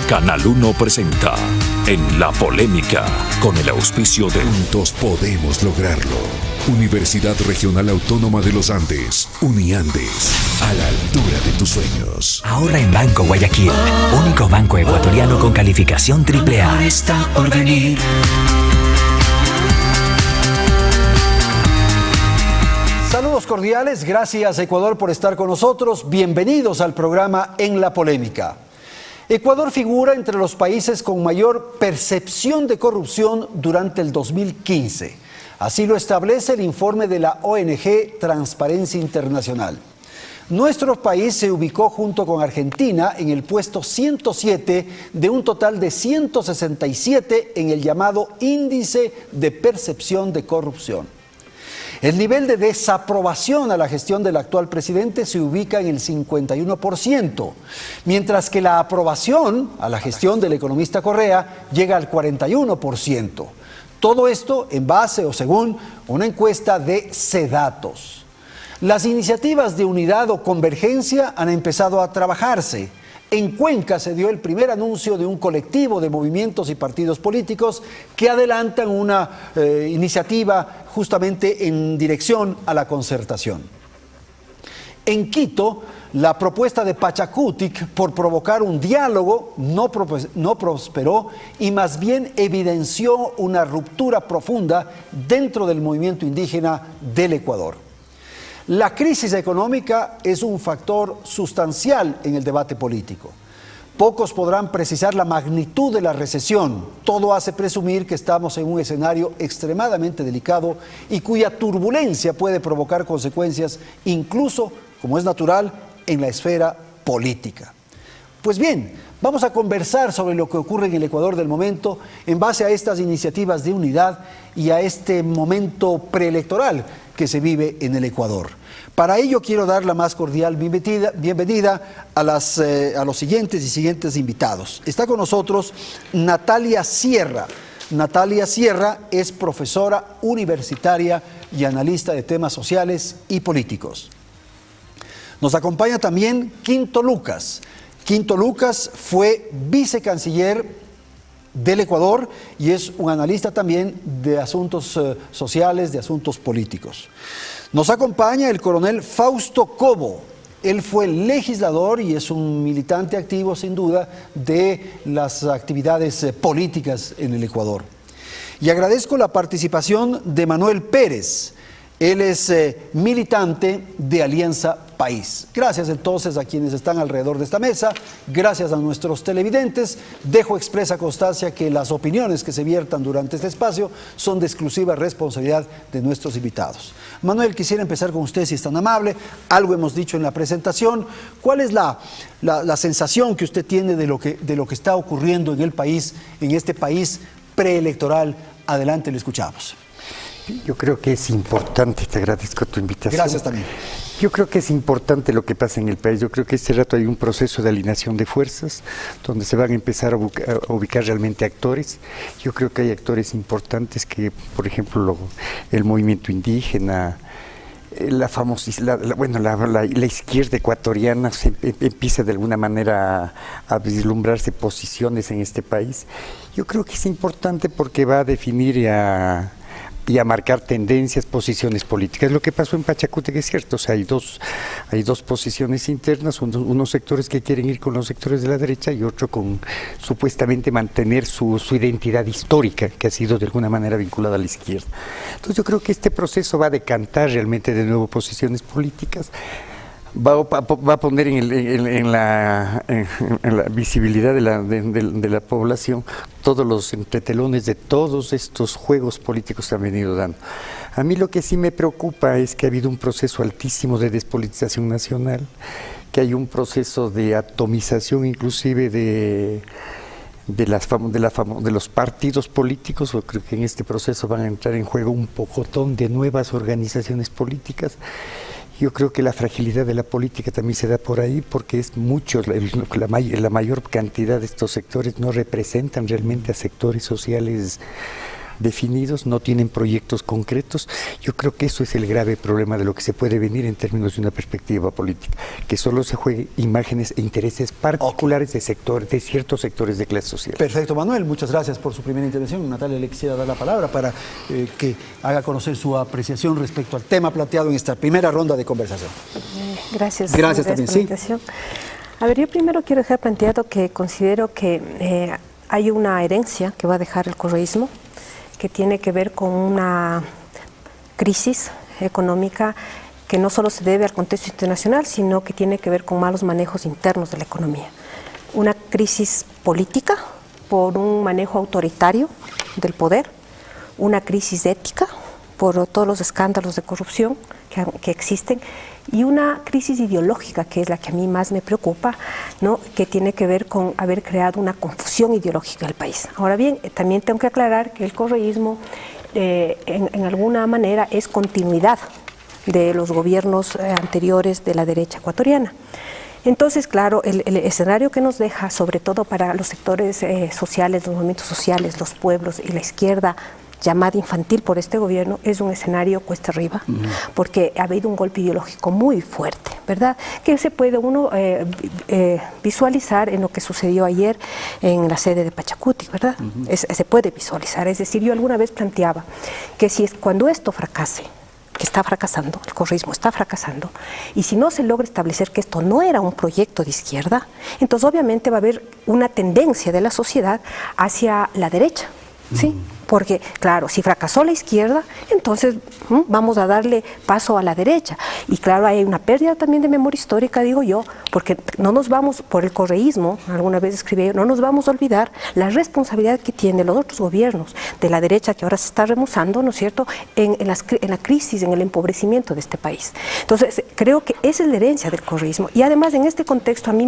Canal 1 presenta En la Polémica, con el auspicio de Juntos podemos lograrlo. Universidad Regional Autónoma de los Andes, Uniandes, a la altura de tus sueños. Ahorra en Banco Guayaquil, único banco ecuatoriano con calificación AAA. Está por venir. Saludos cordiales, gracias Ecuador por estar con nosotros. Bienvenidos al programa En la Polémica. Ecuador figura entre los países con mayor percepción de corrupción durante el 2015. Así lo establece el informe de la ONG Transparencia Internacional. Nuestro país se ubicó junto con Argentina en el puesto 107 de un total de 167 en el llamado Índice de Percepción de Corrupción. El nivel de desaprobación a la gestión del actual presidente se ubica en el 51%, mientras que la aprobación a la gestión del economista Correa llega al 41%. Todo esto en base o según una encuesta de Cedatos. Las iniciativas de unidad o convergencia han empezado a trabajarse. En Cuenca se dio el primer anuncio de un colectivo de movimientos y partidos políticos que adelantan una iniciativa justamente en dirección a la concertación. En Quito, la propuesta de Pachacutic por provocar un diálogo no prosperó y más bien evidenció una ruptura profunda dentro del movimiento indígena del Ecuador. La crisis económica es un factor sustancial en el debate político. Pocos podrán precisar la magnitud de la recesión. Todo hace presumir que estamos en un escenario extremadamente delicado y cuya turbulencia puede provocar consecuencias, incluso, como es natural, en la esfera política. Pues bien, vamos a conversar sobre lo que ocurre en el Ecuador del momento en base a estas iniciativas de unidad y a este momento preelectoral que se vive en el Ecuador. Para ello quiero dar la más cordial bienvenida a los siguientes invitados. Está con nosotros Natalia Sierra. Natalia Sierra es profesora universitaria y analista de temas sociales y políticos. Nos acompaña también Quinto Lucas. Quinto Lucas fue vicecanciller del Ecuador y es un analista también de asuntos sociales, de asuntos políticos. Nos acompaña el coronel Fausto Cobo. Él fue legislador y es un militante activo, sin duda, de las actividades políticas en el Ecuador. Y agradezco la participación de Manuel Pérez. Él es militante de Alianza País. Gracias entonces a quienes están alrededor de esta mesa, gracias a nuestros televidentes. Dejo expresa constancia que las opiniones que se viertan durante este espacio son de exclusiva responsabilidad de nuestros invitados. Manuel, quisiera empezar con usted, si es tan amable. Algo hemos dicho en la presentación. ¿Cuál es la sensación que usted tiene de lo que está ocurriendo en el país, en este país preelectoral? Adelante, le escuchamos. Yo creo que es importante, te agradezco tu invitación. Gracias también. Yo creo que es importante lo que pasa en el país. Yo creo que este rato hay un proceso de alineación de fuerzas donde se van a empezar a ubicar realmente actores. Yo creo que hay actores importantes que, por ejemplo, el movimiento indígena, la izquierda ecuatoriana empieza de alguna manera a vislumbrarse posiciones en este país. Yo creo que es importante porque va a definir y a marcar tendencias, posiciones políticas. Lo que pasó en Pachacútec es cierto, o sea, hay dos posiciones internas, unos sectores que quieren ir con los sectores de la derecha y otro con supuestamente mantener su identidad histórica, que ha sido de alguna manera vinculada a la izquierda. Entonces yo creo que este proceso va a decantar realmente de nuevo posiciones políticas. Va a poner en la visibilidad de la población todos los entretelones de todos estos juegos políticos que han venido dando. A mí lo que sí me preocupa es que ha habido un proceso altísimo de despolitización nacional, que hay un proceso de atomización inclusive de los partidos políticos. Yo creo que en este proceso van a entrar en juego un pocotón de nuevas organizaciones políticas. Yo creo que la fragilidad de la política también se da por ahí, porque es mucho, la mayor cantidad de estos sectores no representan realmente a sectores sociales definidos, no tienen proyectos concretos. Yo creo que eso es el grave problema de lo que se puede venir en términos de una perspectiva política, que solo se juegue imágenes e intereses particulares de ciertos sectores de clase social. Perfecto, Manuel, muchas gracias por su primera intervención. Natalia, le quisiera dar la palabra para que haga conocer su apreciación respecto al tema planteado en esta primera ronda de conversación. Gracias también, por la invitación. A ver, yo primero quiero dejar planteado que considero que hay una herencia que va a dejar el correísmo, que tiene que ver con una crisis económica que no solo se debe al contexto internacional, sino que tiene que ver con malos manejos internos de la economía. Una crisis política por un manejo autoritario del poder, una crisis ética por todos los escándalos de corrupción que existen, y una crisis ideológica, que es la que a mí más me preocupa, ¿no?, que tiene que ver con haber creado una confusión ideológica del país. Ahora bien, también tengo que aclarar que el correísmo en alguna manera es continuidad de los gobiernos anteriores de la derecha ecuatoriana. Entonces, claro, el escenario que nos deja, sobre todo para los sectores sociales, los movimientos sociales, los pueblos y la izquierda llamada infantil por este gobierno, es un escenario cuesta arriba, porque ha habido un golpe ideológico muy fuerte, ¿verdad? Que se puede uno visualizar en lo que sucedió ayer en la sede de Pachacuti, ¿verdad? Se puede visualizar. Es decir, yo alguna vez planteaba que cuando esto fracase, que está fracasando, el correísmo está fracasando, y si no se logra establecer que esto no era un proyecto de izquierda, entonces obviamente va a haber una tendencia de la sociedad hacia la derecha, ¿sí? Porque, claro, si fracasó la izquierda, entonces vamos a darle paso a la derecha. Y claro, hay una pérdida también de memoria histórica, digo yo, porque no nos vamos, por el correísmo, alguna vez escribí, no nos vamos a olvidar la responsabilidad que tienen los otros gobiernos de la derecha, que ahora se está remozando, ¿no es cierto?, en la crisis, en el empobrecimiento de este país. Entonces, creo que esa es la herencia del correísmo. Y además, en este contexto, a mí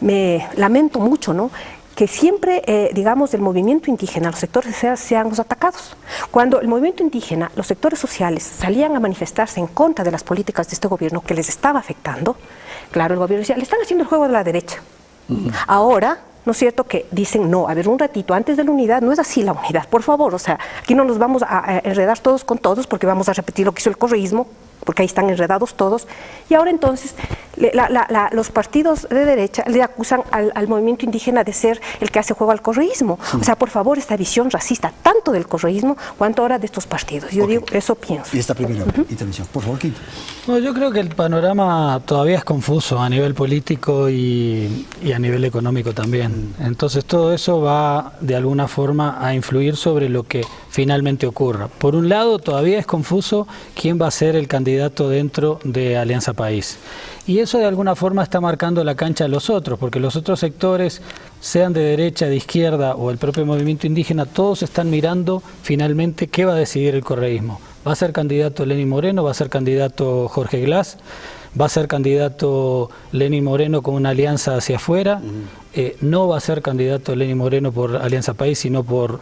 me lamento mucho, ¿no?, que siempre, digamos, el movimiento indígena, los sectores sociales sean los atacados. Cuando el movimiento indígena, los sectores sociales salían a manifestarse en contra de las políticas de este gobierno que les estaba afectando, claro, el gobierno decía, le están haciendo el juego de la derecha. Ahora, ¿no es cierto?, que dicen, no, a ver, un ratito, antes de la unidad, no es así la unidad, por favor, o sea, aquí no nos vamos a enredar todos con todos, porque vamos a repetir lo que hizo el correísmo, porque ahí están enredados todos, y ahora entonces los partidos de derecha le acusan al movimiento indígena de ser el que hace juego al correísmo. O sea, por favor, esta visión racista, tanto del correísmo cuanto ahora de estos partidos. Yo digo, eso pienso. Y esta primera intervención, por favor, Quinto. No, yo creo que el panorama todavía es confuso a nivel político y a nivel económico también. Entonces todo eso va de alguna forma a influir sobre lo que finalmente ocurra. Por un lado, todavía es confuso quién va a ser el candidato dentro de Alianza País. Y eso de alguna forma está marcando la cancha a los otros, porque los otros sectores, sean de derecha, de izquierda o el propio movimiento indígena, todos están mirando finalmente qué va a decidir el correísmo. ¿Va a ser candidato Lenín Moreno? ¿Va a ser candidato Jorge Glass? ¿Va a ser candidato Lenín Moreno con una alianza hacia afuera? No va a ser candidato Lenín Moreno por Alianza País, sino por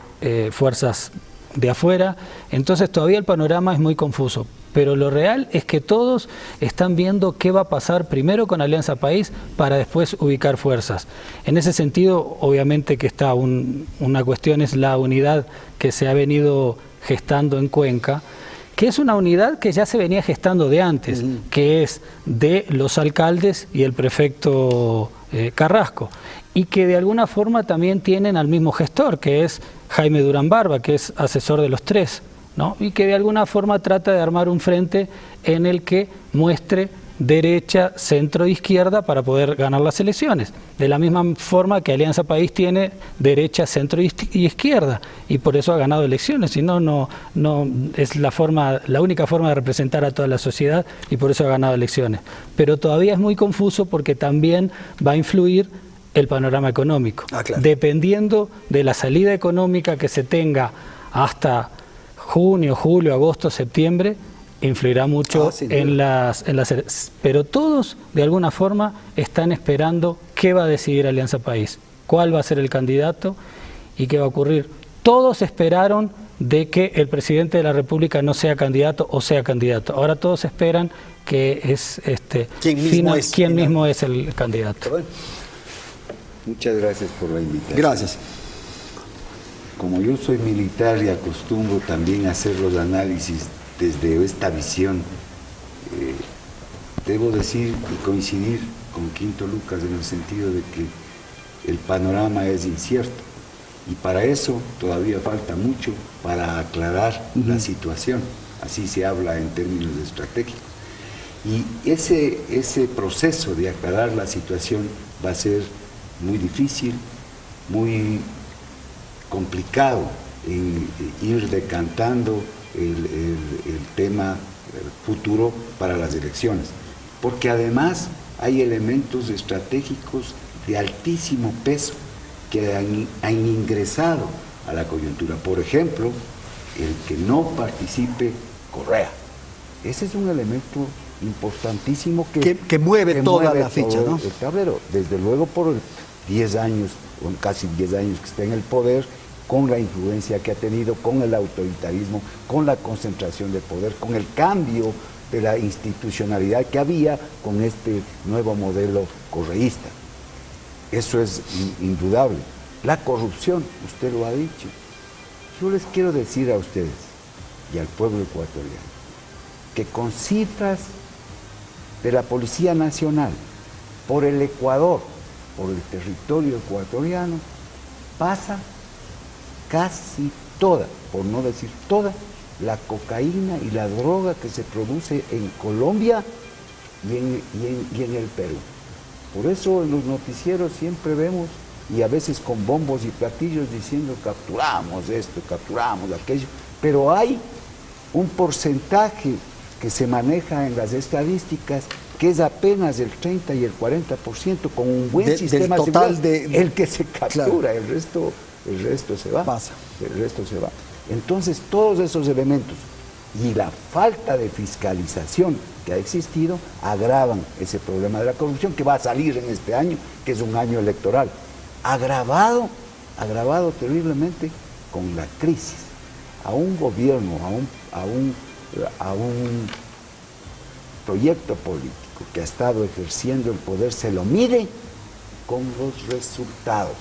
fuerzas de afuera. Entonces todavía el panorama es muy confuso. Pero lo real es que todos están viendo qué va a pasar primero con Alianza País para después ubicar fuerzas. En ese sentido, obviamente que está una cuestión, es la unidad que se ha venido gestando en Cuenca, que es una unidad que ya se venía gestando de antes, que es de los alcaldes y el prefecto Carrasco, y que de alguna forma también tienen al mismo gestor, que es Jaime Durán Barba, que es asesor de los tres, ¿no? Y que de alguna forma trata de armar un frente en el que muestre derecha, centro, izquierda para poder ganar las elecciones. De la misma forma que Alianza País tiene derecha, centro y izquierda, y por eso ha ganado elecciones. Si no, no es la única forma de representar a toda la sociedad, y por eso ha ganado elecciones. Pero todavía es muy confuso porque también va a influir el panorama económico. Claro. Dependiendo de la salida económica que se tenga hasta junio, julio, agosto, septiembre, influirá mucho pero todos de alguna forma están esperando qué va a decidir Alianza País, cuál va a ser el candidato y qué va a ocurrir. Todos esperaron de que el presidente de la República no sea candidato o sea candidato. Ahora todos esperan que es quién mismo es el candidato. Muchas gracias por la invitación. Gracias. como yo soy militar y acostumbro también a hacer los análisis desde esta visión, debo decir y coincidir con Quinto Lucas en el sentido de que el panorama es incierto y para eso todavía falta mucho para aclarar la situación, así se habla en términos estratégicos. Y ese proceso de aclarar la situación va a ser muy difícil, muy complicado en ir decantando el tema futuro para las elecciones, porque además hay elementos estratégicos de altísimo peso que han ingresado a la coyuntura. Por ejemplo, el que no participe Correa. Ese es un elemento importantísimo que mueve toda la ficha, ¿no? El tablero, desde luego por 10 años, o casi 10 años que está en el poder, con la influencia que ha tenido, con el autoritarismo, con la concentración de poder, con el cambio de la institucionalidad que había con este nuevo modelo correísta. Eso es indudable. La corrupción, usted lo ha dicho. Yo les quiero decir a ustedes y al pueblo ecuatoriano que con cifras de la Policía Nacional por el Ecuador, por el territorio ecuatoriano, pasa casi toda, por no decir toda, la cocaína y la droga que se produce en Colombia y en el Perú. Por eso en los noticieros siempre vemos, y a veces con bombos y platillos diciendo capturamos esto, capturamos aquello, pero hay un porcentaje que se maneja en las estadísticas que es apenas el 30 y el 40% con un buen sistema del total de el que se captura, claro. el resto se va. Pasa. El resto se va. Entonces todos esos elementos y la falta de fiscalización que ha existido agravan ese problema de la corrupción que va a salir en este año, que es un año electoral, agravado terriblemente con la crisis. A un gobierno, a un proyecto político que ha estado ejerciendo el poder, se lo mide con los resultados.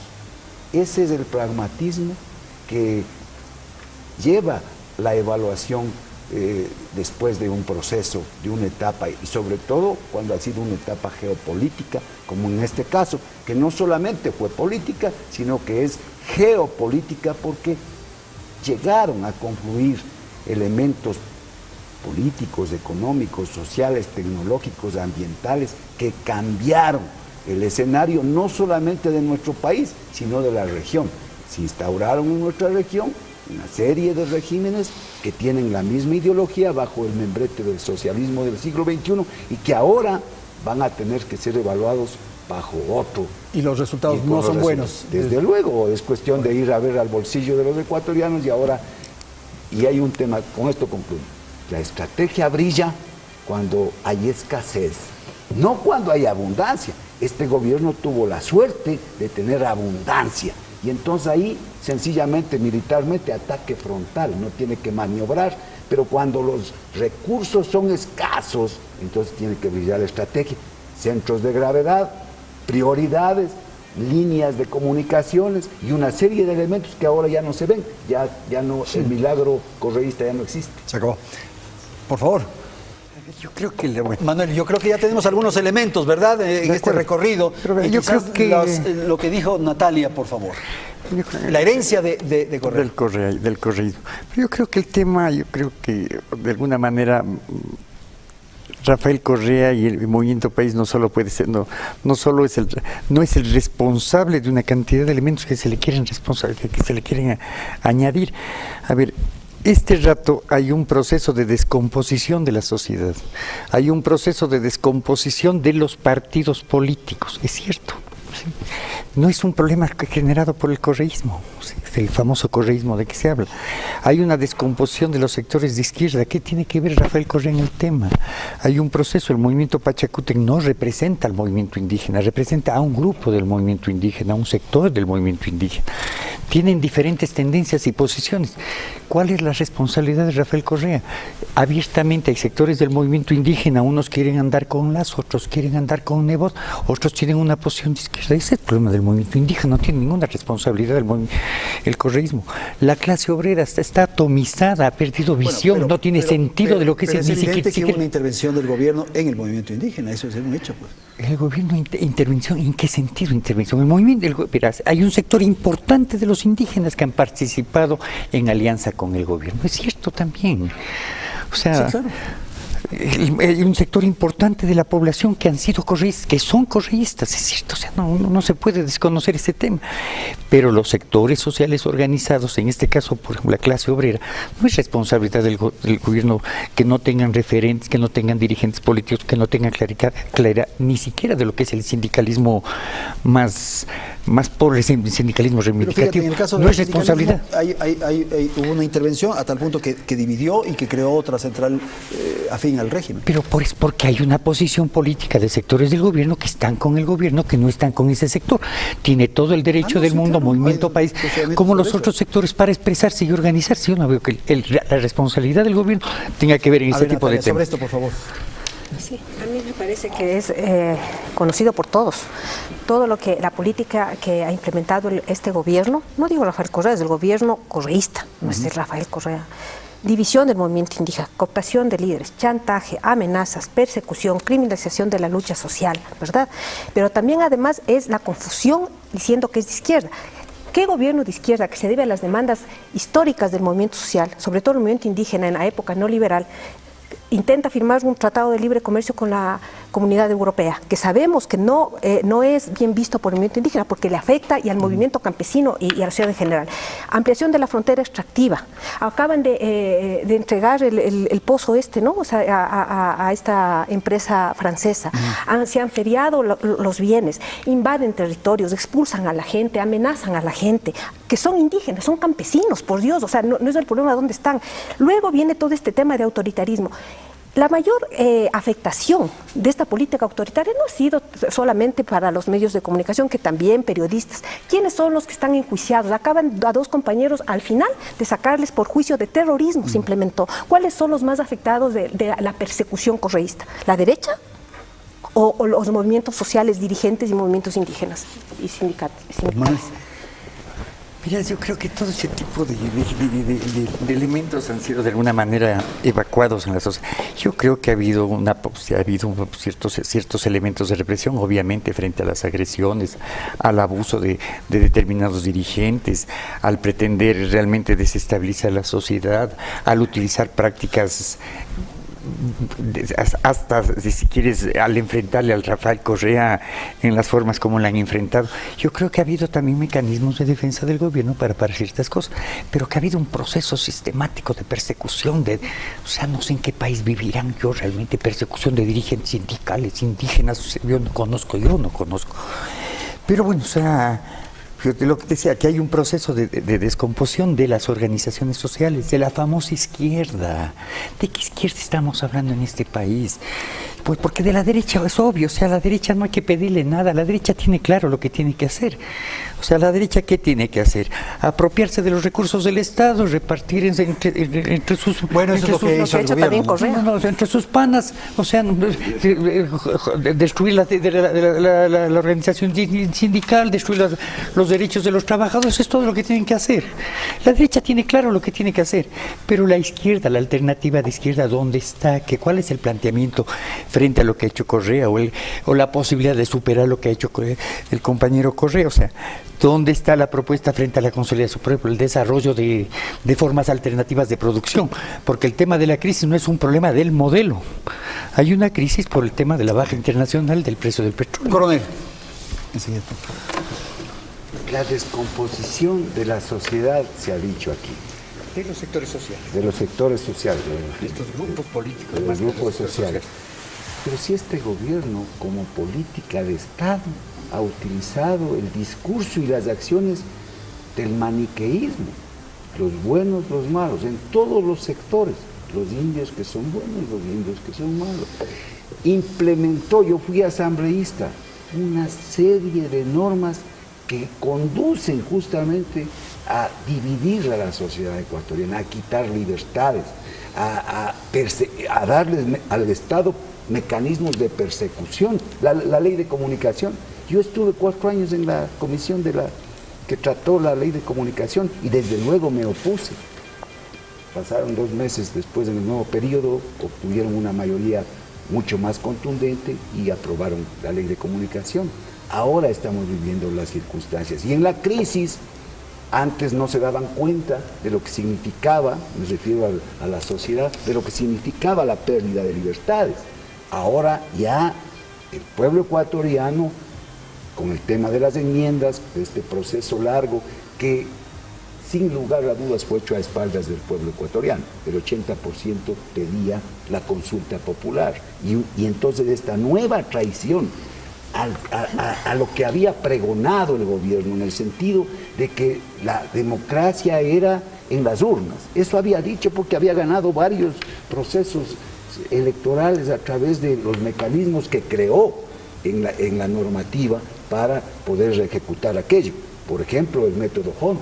Ese es el pragmatismo que lleva la evaluación después de un proceso, de una etapa, y sobre todo cuando ha sido una etapa geopolítica, como en este caso, que no solamente fue política, sino que es geopolítica porque llegaron a confluir elementos políticos, económicos, sociales, tecnológicos, ambientales, que cambiaron el escenario no solamente de nuestro país, sino de la región. Se instauraron en nuestra región una serie de regímenes que tienen la misma ideología bajo el membrete del socialismo del siglo XXI y que ahora van a tener que ser evaluados bajo otro. Y los resultados no son buenos. Desde luego, es cuestión de ir a ver al bolsillo de los ecuatorianos y hay un tema, con esto concluyo. La estrategia brilla cuando hay escasez, no cuando hay abundancia. Este gobierno tuvo la suerte de tener abundancia y entonces ahí sencillamente militarmente ataque frontal, no tiene que maniobrar, pero cuando los recursos son escasos, entonces tiene que brillar la estrategia, centros de gravedad, prioridades, líneas de comunicaciones y una serie de elementos que ahora ya no se ven, ya no, el milagro correísta ya no existe. Se acabó. Por favor. Yo creo que Manuel, yo creo que ya tenemos algunos elementos, ¿verdad? En este recorrido. Pero yo creo que lo que dijo Natalia, por favor. La herencia de Correa. Del correísmo. Pero yo creo que el tema, de alguna manera Rafael Correa y el Movimiento País no solo puede ser, no es el responsable de una cantidad de elementos que se le quieren añadir. A ver, este rato hay un proceso de descomposición de la sociedad, hay un proceso de descomposición de los partidos políticos, es cierto. ¿Sí? No es un problema generado por el correísmo, ¿sí? El famoso correísmo de que se habla. Hay una descomposición de los sectores de izquierda. ¿Qué tiene que ver Rafael Correa en el tema? Hay un proceso, el movimiento Pachacútec no representa al movimiento indígena, representa a un grupo del movimiento indígena, a un sector del movimiento indígena. tienen diferentes tendencias y posiciones. ¿Cuál es la responsabilidad de Rafael Correa? Abiertamente hay sectores del movimiento indígena, unos quieren andar con Lazo, otros quieren andar con Nebot, otros tienen una posición de izquierda. Ese es el problema del movimiento indígena, no tiene ninguna responsabilidad el correísmo. La clase obrera está atomizada, ha perdido visión, no tiene sentido de lo que es evidente que hubo una intervención del gobierno en el movimiento indígena, eso es un hecho, pues. El gobierno, intervención, ¿en qué sentido intervención? El movimiento, hay un sector importante de los indígenas que han participado en alianza con el gobierno. Es cierto también. O sea, sí, claro. Hay un sector importante de la población que han sido correístas, que son correístas, es cierto, o sea, no se puede desconocer ese tema, pero los sectores sociales organizados, en este caso por ejemplo la clase obrera, no es responsabilidad del gobierno que no tengan referentes, que no tengan dirigentes políticos, que no tengan claridad ni siquiera de lo que es el sindicalismo más pobre, el sindicalismo reivindicativo. En el caso no es responsabilidad. Hubo una intervención a tal punto que dividió y que creó otra central afín al régimen. Pero es porque hay una posición política de sectores del gobierno que están con el gobierno, que no están con ese sector. Tiene todo el derecho del mundo, claro, movimiento país, como los otros sectores, para expresarse y organizarse. Yo no veo que la responsabilidad del gobierno tenga que ver en ese tipo de temas. Sobre esto, por favor. Sí, a mí me parece que es conocido por todos. Todo lo que la política que ha implementado este gobierno, no digo Rafael Correa, es el gobierno correísta, no es de Rafael Correa. División del movimiento indígena, cooptación de líderes, chantaje, amenazas, persecución, criminalización de la lucha social, ¿verdad? Pero también además es la confusión diciendo que es de izquierda. ¿Qué gobierno de izquierda que se debe a las demandas históricas del movimiento social, sobre todo el movimiento indígena en la época neoliberal, intenta firmar un tratado de libre comercio con la Comunidad Europea, que sabemos que no es bien visto por el movimiento indígena porque le afecta y al movimiento campesino y a la ciudad en general? Ampliación de la frontera extractiva. Acaban de entregar el pozo ¿no? O sea, a esta empresa francesa. Se han feriado los bienes, invaden territorios, expulsan a la gente, amenazan a la gente, que son indígenas, son campesinos, por Dios, o sea, no es el problema de dónde están. Luego viene todo este tema de autoritarismo. La mayor afectación de esta política autoritaria no ha sido solamente para los medios de comunicación, que también periodistas. ¿Quiénes son los que están enjuiciados? Acaban a 2 compañeros al final de sacarles por juicio de terrorismo, se implementó. ¿Cuáles son los más afectados de la persecución correísta? ¿La derecha o los movimientos sociales, dirigentes y movimientos indígenas y sindicales? Mira, yo creo que todo ese tipo de elementos han sido de alguna manera evacuados en la sociedad. Yo creo que ha habido ciertos elementos de represión, obviamente, frente a las agresiones, al abuso de determinados dirigentes, al pretender realmente desestabilizar la sociedad, al utilizar prácticas hasta si quieres al enfrentarle al Rafael Correa en las formas como la han enfrentado. Yo creo que ha habido también mecanismos de defensa del gobierno para ciertas cosas, pero que ha habido un proceso sistemático de persecución o sea, no sé en qué país vivirán yo realmente, persecución de dirigentes sindicales, indígenas, yo no conozco, pero bueno, o sea, de lo que decía, que hay un proceso de descomposición de las organizaciones sociales, de la famosa izquierda. ¿De qué izquierda estamos hablando en este país? Pues porque de la derecha es obvio, o sea, a la derecha no hay que pedirle nada, la derecha tiene claro lo que tiene que hacer. O sea, la derecha, ¿qué tiene que hacer? Apropiarse de los recursos del Estado, repartir entre sus... Bueno, eso es lo que hizo el gobierno. Entre sus panas, o sea, destruir la organización sindical, destruir los derechos de los trabajadores, es todo lo que tienen que hacer. La derecha tiene claro lo que tiene que hacer, pero la izquierda, la alternativa de izquierda, ¿dónde está? ¿Cuál es el planteamiento frente a lo que ha hecho Correa o la posibilidad de superar lo que ha hecho el compañero Correa? O sea, ¿dónde está la propuesta frente a la consolidación, por ejemplo, el desarrollo de formas alternativas de producción? Porque el tema de la crisis no es un problema del modelo. Hay una crisis por el tema de la baja internacional del precio del petróleo. Coronel. La descomposición de la sociedad se ha dicho aquí. De los sectores sociales. De los sectores sociales. De estos grupos políticos. De los grupos sociales. Pero si este gobierno, como política de Estado, ha utilizado el discurso y las acciones del maniqueísmo, los buenos, los malos, en todos los sectores, los indios que son buenos, los indios que son malos. Implementó, yo fui asambleísta, una serie de normas que conducen justamente a dividir a la sociedad ecuatoriana, a quitar libertades, a darles al Estado mecanismos de persecución, la ley de comunicación. Yo estuve 4 años en la comisión que trató la ley de comunicación y desde luego me opuse. Pasaron 2 meses después del nuevo periodo, obtuvieron una mayoría mucho más contundente y aprobaron la ley de comunicación. Ahora estamos viviendo las circunstancias y en la crisis antes no se daban cuenta de lo que significaba, me refiero a la sociedad, de lo que significaba la pérdida de libertades. Ahora ya el pueblo ecuatoriano, con el tema de las enmiendas, de este proceso largo que sin lugar a dudas fue hecho a espaldas del pueblo ecuatoriano. El 80% pedía la consulta popular. Y entonces esta nueva traición a lo que había pregonado el gobierno, en el sentido de que la democracia era en las urnas. Eso había dicho porque había ganado varios procesos electorales a través de los mecanismos que creó en la normativa para poder ejecutar aquello. Por ejemplo, el método Hon.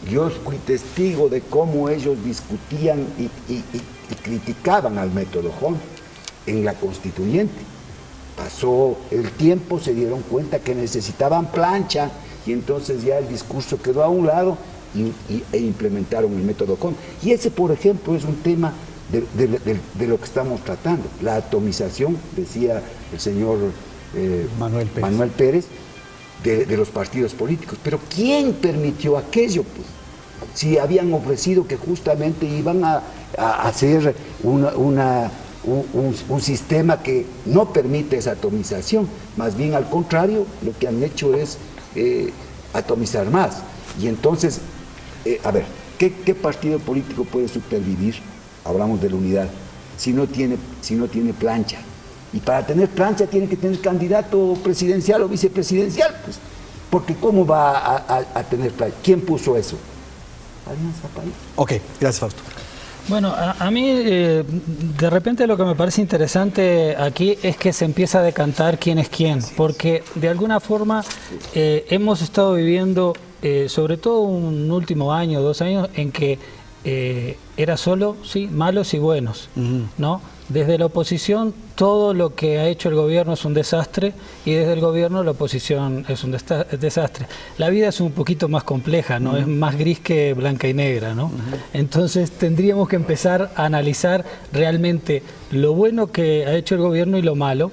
Yo fui testigo de cómo ellos discutían y criticaban al método Hon en la constituyente. Pasó el tiempo, se dieron cuenta que necesitaban plancha y entonces ya el discurso quedó a un lado e implementaron el método Hon. Y ese, por ejemplo, es un tema de lo que estamos tratando. La atomización, decía el señor Manuel Pérez, de los partidos políticos. Pero ¿quién permitió aquello? Pues, si habían ofrecido que justamente iban a hacer un sistema que no permite esa atomización, más bien al contrario, lo que han hecho es atomizar más. Y entonces, a ver, ¿qué partido político puede supervivir? Hablamos de la unidad, si no tiene plancha. Y para tener plancha tiene que tener candidato presidencial o vicepresidencial, pues, porque ¿cómo va a tener plancha? ¿Quién puso eso? Alianza País. Ok, gracias, Fausto. Bueno, a mí de repente lo que me parece interesante aquí es que se empieza a decantar quién es quién, porque de alguna forma hemos estado viviendo, sobre todo un último año, 2 años, en que era solo, sí, malos y buenos, ¿no? Desde la oposición todo lo que ha hecho el gobierno es un desastre y desde el gobierno la oposición es un desastre. La vida es un poquito más compleja, ¿no? Es más gris que blanca y negra, ¿no? Entonces tendríamos que empezar a analizar realmente lo bueno que ha hecho el gobierno y lo malo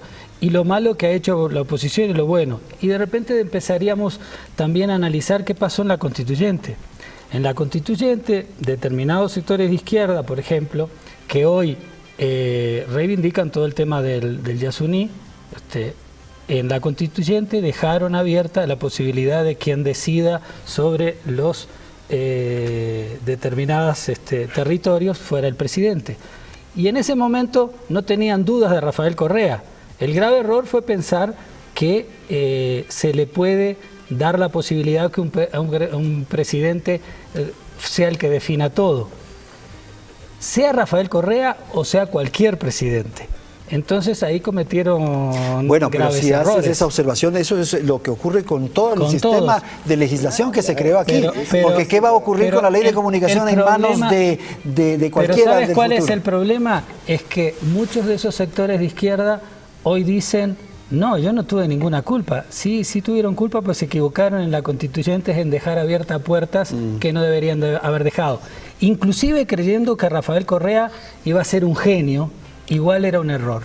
que ha hecho la oposición y lo bueno. Y de repente empezaríamos también a analizar qué pasó en la constituyente. En la constituyente, determinados sectores de izquierda, por ejemplo, que hoy reivindican todo el tema del Yasuní, en la constituyente dejaron abierta la posibilidad de quien decida sobre los determinados territorios fuera el presidente. Y en ese momento no tenían dudas de Rafael Correa. El grave error fue pensar que se le puede dar la posibilidad que un presidente sea el que defina todo, sea Rafael Correa o sea cualquier presidente. Entonces ahí cometieron bueno, pero graves si errores. haces esa observación, eso es lo que ocurre con todo el sistema de legislación que se creó aquí. Porque ¿qué va a ocurrir con la ley de comunicación en manos de cualquiera? Pero ¿sabes cuál es el problema? Es que muchos de esos sectores de izquierda hoy dicen: no, yo no tuve ninguna culpa. Sí tuvieron culpa, pues se equivocaron en la constituyente en dejar abiertas puertas que no deberían de haber dejado. Inclusive creyendo que Rafael Correa iba a ser un genio, igual era un error.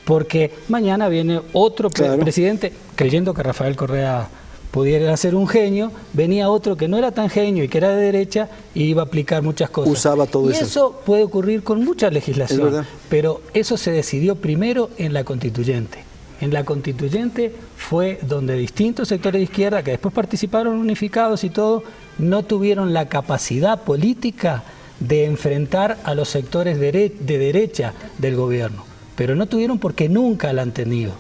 Porque mañana viene otro presidente, creyendo que Rafael Correa pudiera ser un genio, venía otro que no era tan genio y que era de derecha y iba a aplicar muchas cosas. Usaba todo eso. Y eso puede ocurrir con mucha legislación. Es verdad. Pero eso se decidió primero en la constituyente. En la constituyente fue donde distintos sectores de izquierda, que después participaron unificados y todo, no tuvieron la capacidad política de enfrentar a los sectores de derecha del gobierno. Pero no tuvieron porque nunca la han tenido.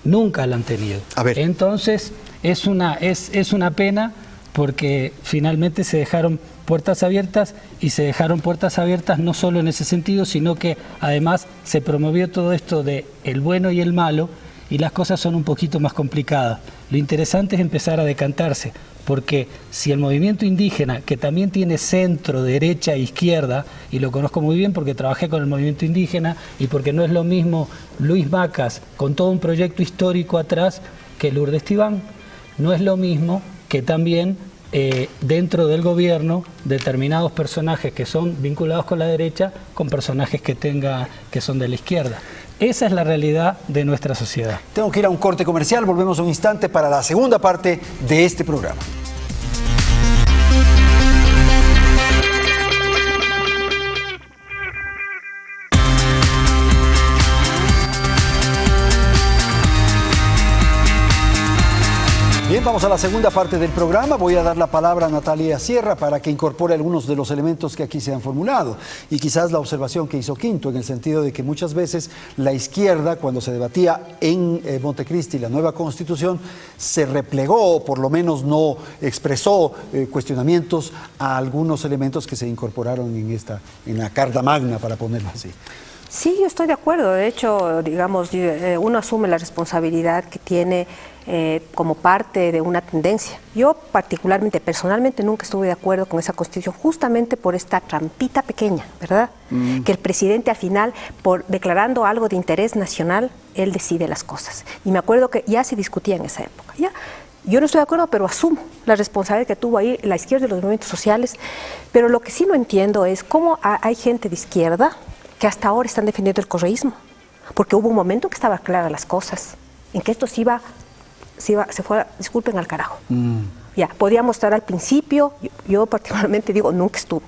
Nunca la han tenido. A ver. Entonces es una pena porque finalmente se dejaron puertas abiertas y se dejaron puertas abiertas no solo en ese sentido, sino que además se promovió todo esto de el bueno y el malo y las cosas son un poquito más complicadas. Lo interesante es empezar a decantarse, porque si el movimiento indígena, que también tiene centro, derecha e izquierda, y lo conozco muy bien porque trabajé con el movimiento indígena y porque no es lo mismo Luis Macas con todo un proyecto histórico atrás que Lourdes Tibán, no es lo mismo que también dentro del gobierno determinados personajes que son vinculados con la derecha con personajes que son de la izquierda. Esa es la realidad de nuestra sociedad. Tengo que ir a un corte comercial, volvemos un instante para la segunda parte de este programa. Bien, vamos a la segunda parte del programa. Voy a dar la palabra a Natalia Sierra para que incorpore algunos de los elementos que aquí se han formulado. Y quizás la observación que hizo Quinto, en el sentido de que muchas veces la izquierda, cuando se debatía en Montecristi la nueva Constitución, se replegó o por lo menos no expresó cuestionamientos a algunos elementos que se incorporaron en la Carta Magna, para ponerlo así. Sí, yo estoy de acuerdo. De hecho, digamos, uno asume la responsabilidad que tiene como parte de una tendencia. Yo particularmente, personalmente, nunca estuve de acuerdo con esa Constitución, justamente por esta trampita pequeña, ¿verdad? Que el presidente al final, por declarando algo de interés nacional, él decide las cosas. Y me acuerdo que ya se discutía en esa época. ¿Ya? Yo no estoy de acuerdo, pero asumo la responsabilidad que tuvo ahí la izquierda y los movimientos sociales. Pero lo que sí no entiendo es cómo hay gente de izquierda que hasta ahora están defendiendo el correísmo, porque hubo un momento en que estaban claras las cosas, en que esto se fue, disculpen, al carajo. Ya, podíamos estar al principio, yo particularmente digo, nunca estuve.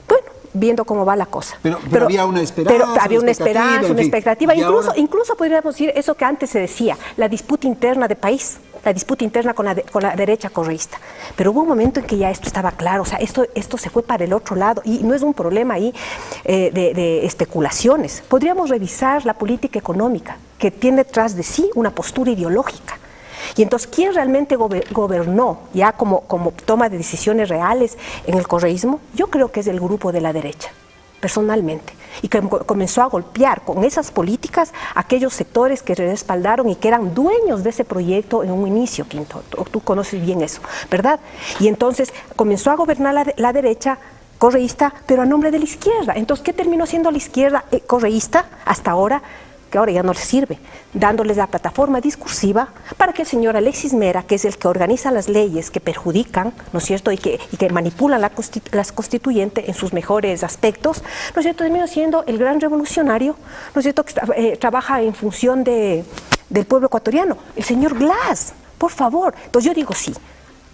Bueno, viendo cómo va la cosa. Pero había una esperanza. Pero había una esperanza, una expectativa. Incluso podríamos decir eso que antes se decía, la disputa interna de país, la disputa interna con la derecha correísta. Pero hubo un momento en que ya esto estaba claro, o sea, esto se fue para el otro lado y no es un problema ahí de especulaciones. Podríamos revisar la política económica que tiene detrás de sí una postura ideológica. Y entonces, ¿quién realmente gobernó ya como toma de decisiones reales en el correísmo? Yo creo que es el grupo de la derecha, personalmente, y que comenzó a golpear con esas políticas aquellos sectores que respaldaron y que eran dueños de ese proyecto en un inicio, Quinto. Tú conoces bien eso, ¿verdad? Y entonces comenzó a gobernar la derecha correísta, pero a nombre de la izquierda. Entonces, ¿qué terminó siendo la izquierda correísta hasta ahora? Que ahora ya no les sirve, dándoles la plataforma discursiva para que el señor Alexis Mera, que es el que organiza las leyes que perjudican, ¿no es cierto?, y que manipulan las constituyentes en sus mejores aspectos, ¿no es cierto?, termina siendo el gran revolucionario, ¿no es cierto?, que trabaja en función del pueblo ecuatoriano, el señor Glass, por favor. Entonces yo digo sí.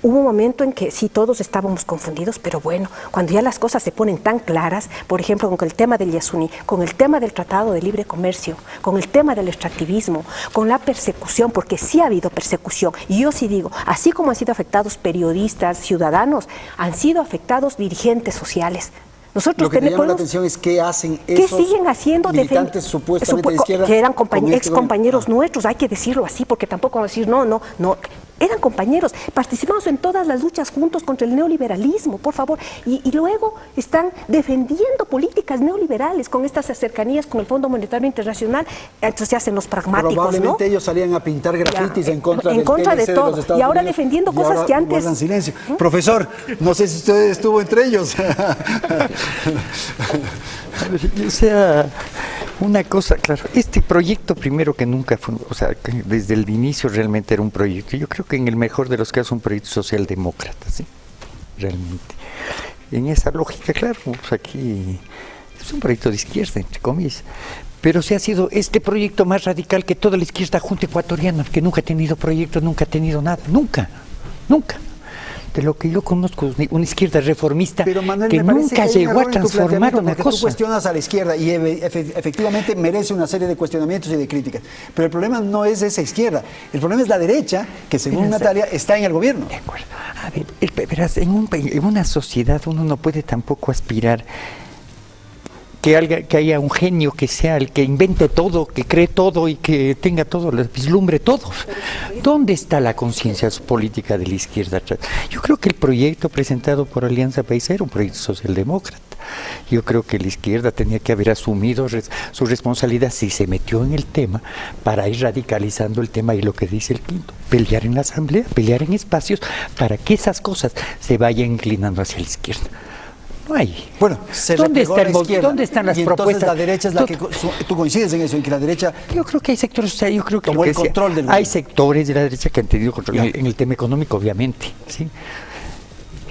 Hubo un momento en que sí, todos estábamos confundidos, pero bueno, cuando ya las cosas se ponen tan claras, por ejemplo, con el tema del Yasuní, con el tema del Tratado de Libre Comercio, con el tema del extractivismo, con la persecución, porque sí ha habido persecución, y yo sí digo, así como han sido afectados periodistas, ciudadanos, han sido afectados dirigentes sociales. Nosotros lo que me llama la atención es qué hacen esos siguen haciendo militantes supuestamente de izquierda, que eran ex compañeros nuestros, hay que decirlo así, porque tampoco vamos a decir no, eran compañeros, participamos en todas las luchas juntos contra el neoliberalismo, por favor, y luego están defendiendo políticas neoliberales con estas cercanías con el Fondo Monetario Internacional, entonces se hacen los pragmáticos, probablemente ellos salían a pintar grafitis en contra de todo, de los Estados y ahora Unidos, defendiendo cosas que antes guardan silencio. Profesor, no sé si usted estuvo entre ellos. O sea, una cosa, claro, este proyecto primero que nunca fue, o sea, que desde el inicio realmente era un proyecto, yo creo que en el mejor de los casos un proyecto socialdemócrata, ¿sí? Realmente. En esa lógica, claro, pues aquí es un proyecto de izquierda, entre comillas, pero se ha sido este proyecto más radical que toda la izquierda junta ecuatoriana, que nunca ha tenido proyectos, nunca ha tenido nada, nunca. De lo que yo conozco, una izquierda reformista, pero Manuel, que nunca llegó a transformar una cosa. Tú cuestionas a la izquierda y efectivamente merece una serie de cuestionamientos y de críticas, pero el problema no es esa izquierda, el problema es la derecha, que según Natalia está en el gobierno. De acuerdo. A ver, verás, en una sociedad uno no puede tampoco aspirar que haya un genio que sea el que invente todo, que cree todo y que tenga todo, vislumbre todo. ¿Dónde está la conciencia política de la izquierda? Yo creo que el proyecto presentado por Alianza País era un proyecto socialdemócrata. Yo creo que la izquierda tenía que haber asumido su responsabilidad si se metió en el tema para ir radicalizando el tema y lo que dice el Quinto, pelear en la asamblea, pelear en espacios para que esas cosas se vayan inclinando hacia la izquierda. No hay. Bueno, ¿Dónde están las y propuestas? La derecha es la que tú coincides en eso, en que la derecha. Yo creo que hay sectores, o sea, yo creo que tomó el control del hay sectores de la derecha que han tenido control en el tema económico, obviamente, ¿sí?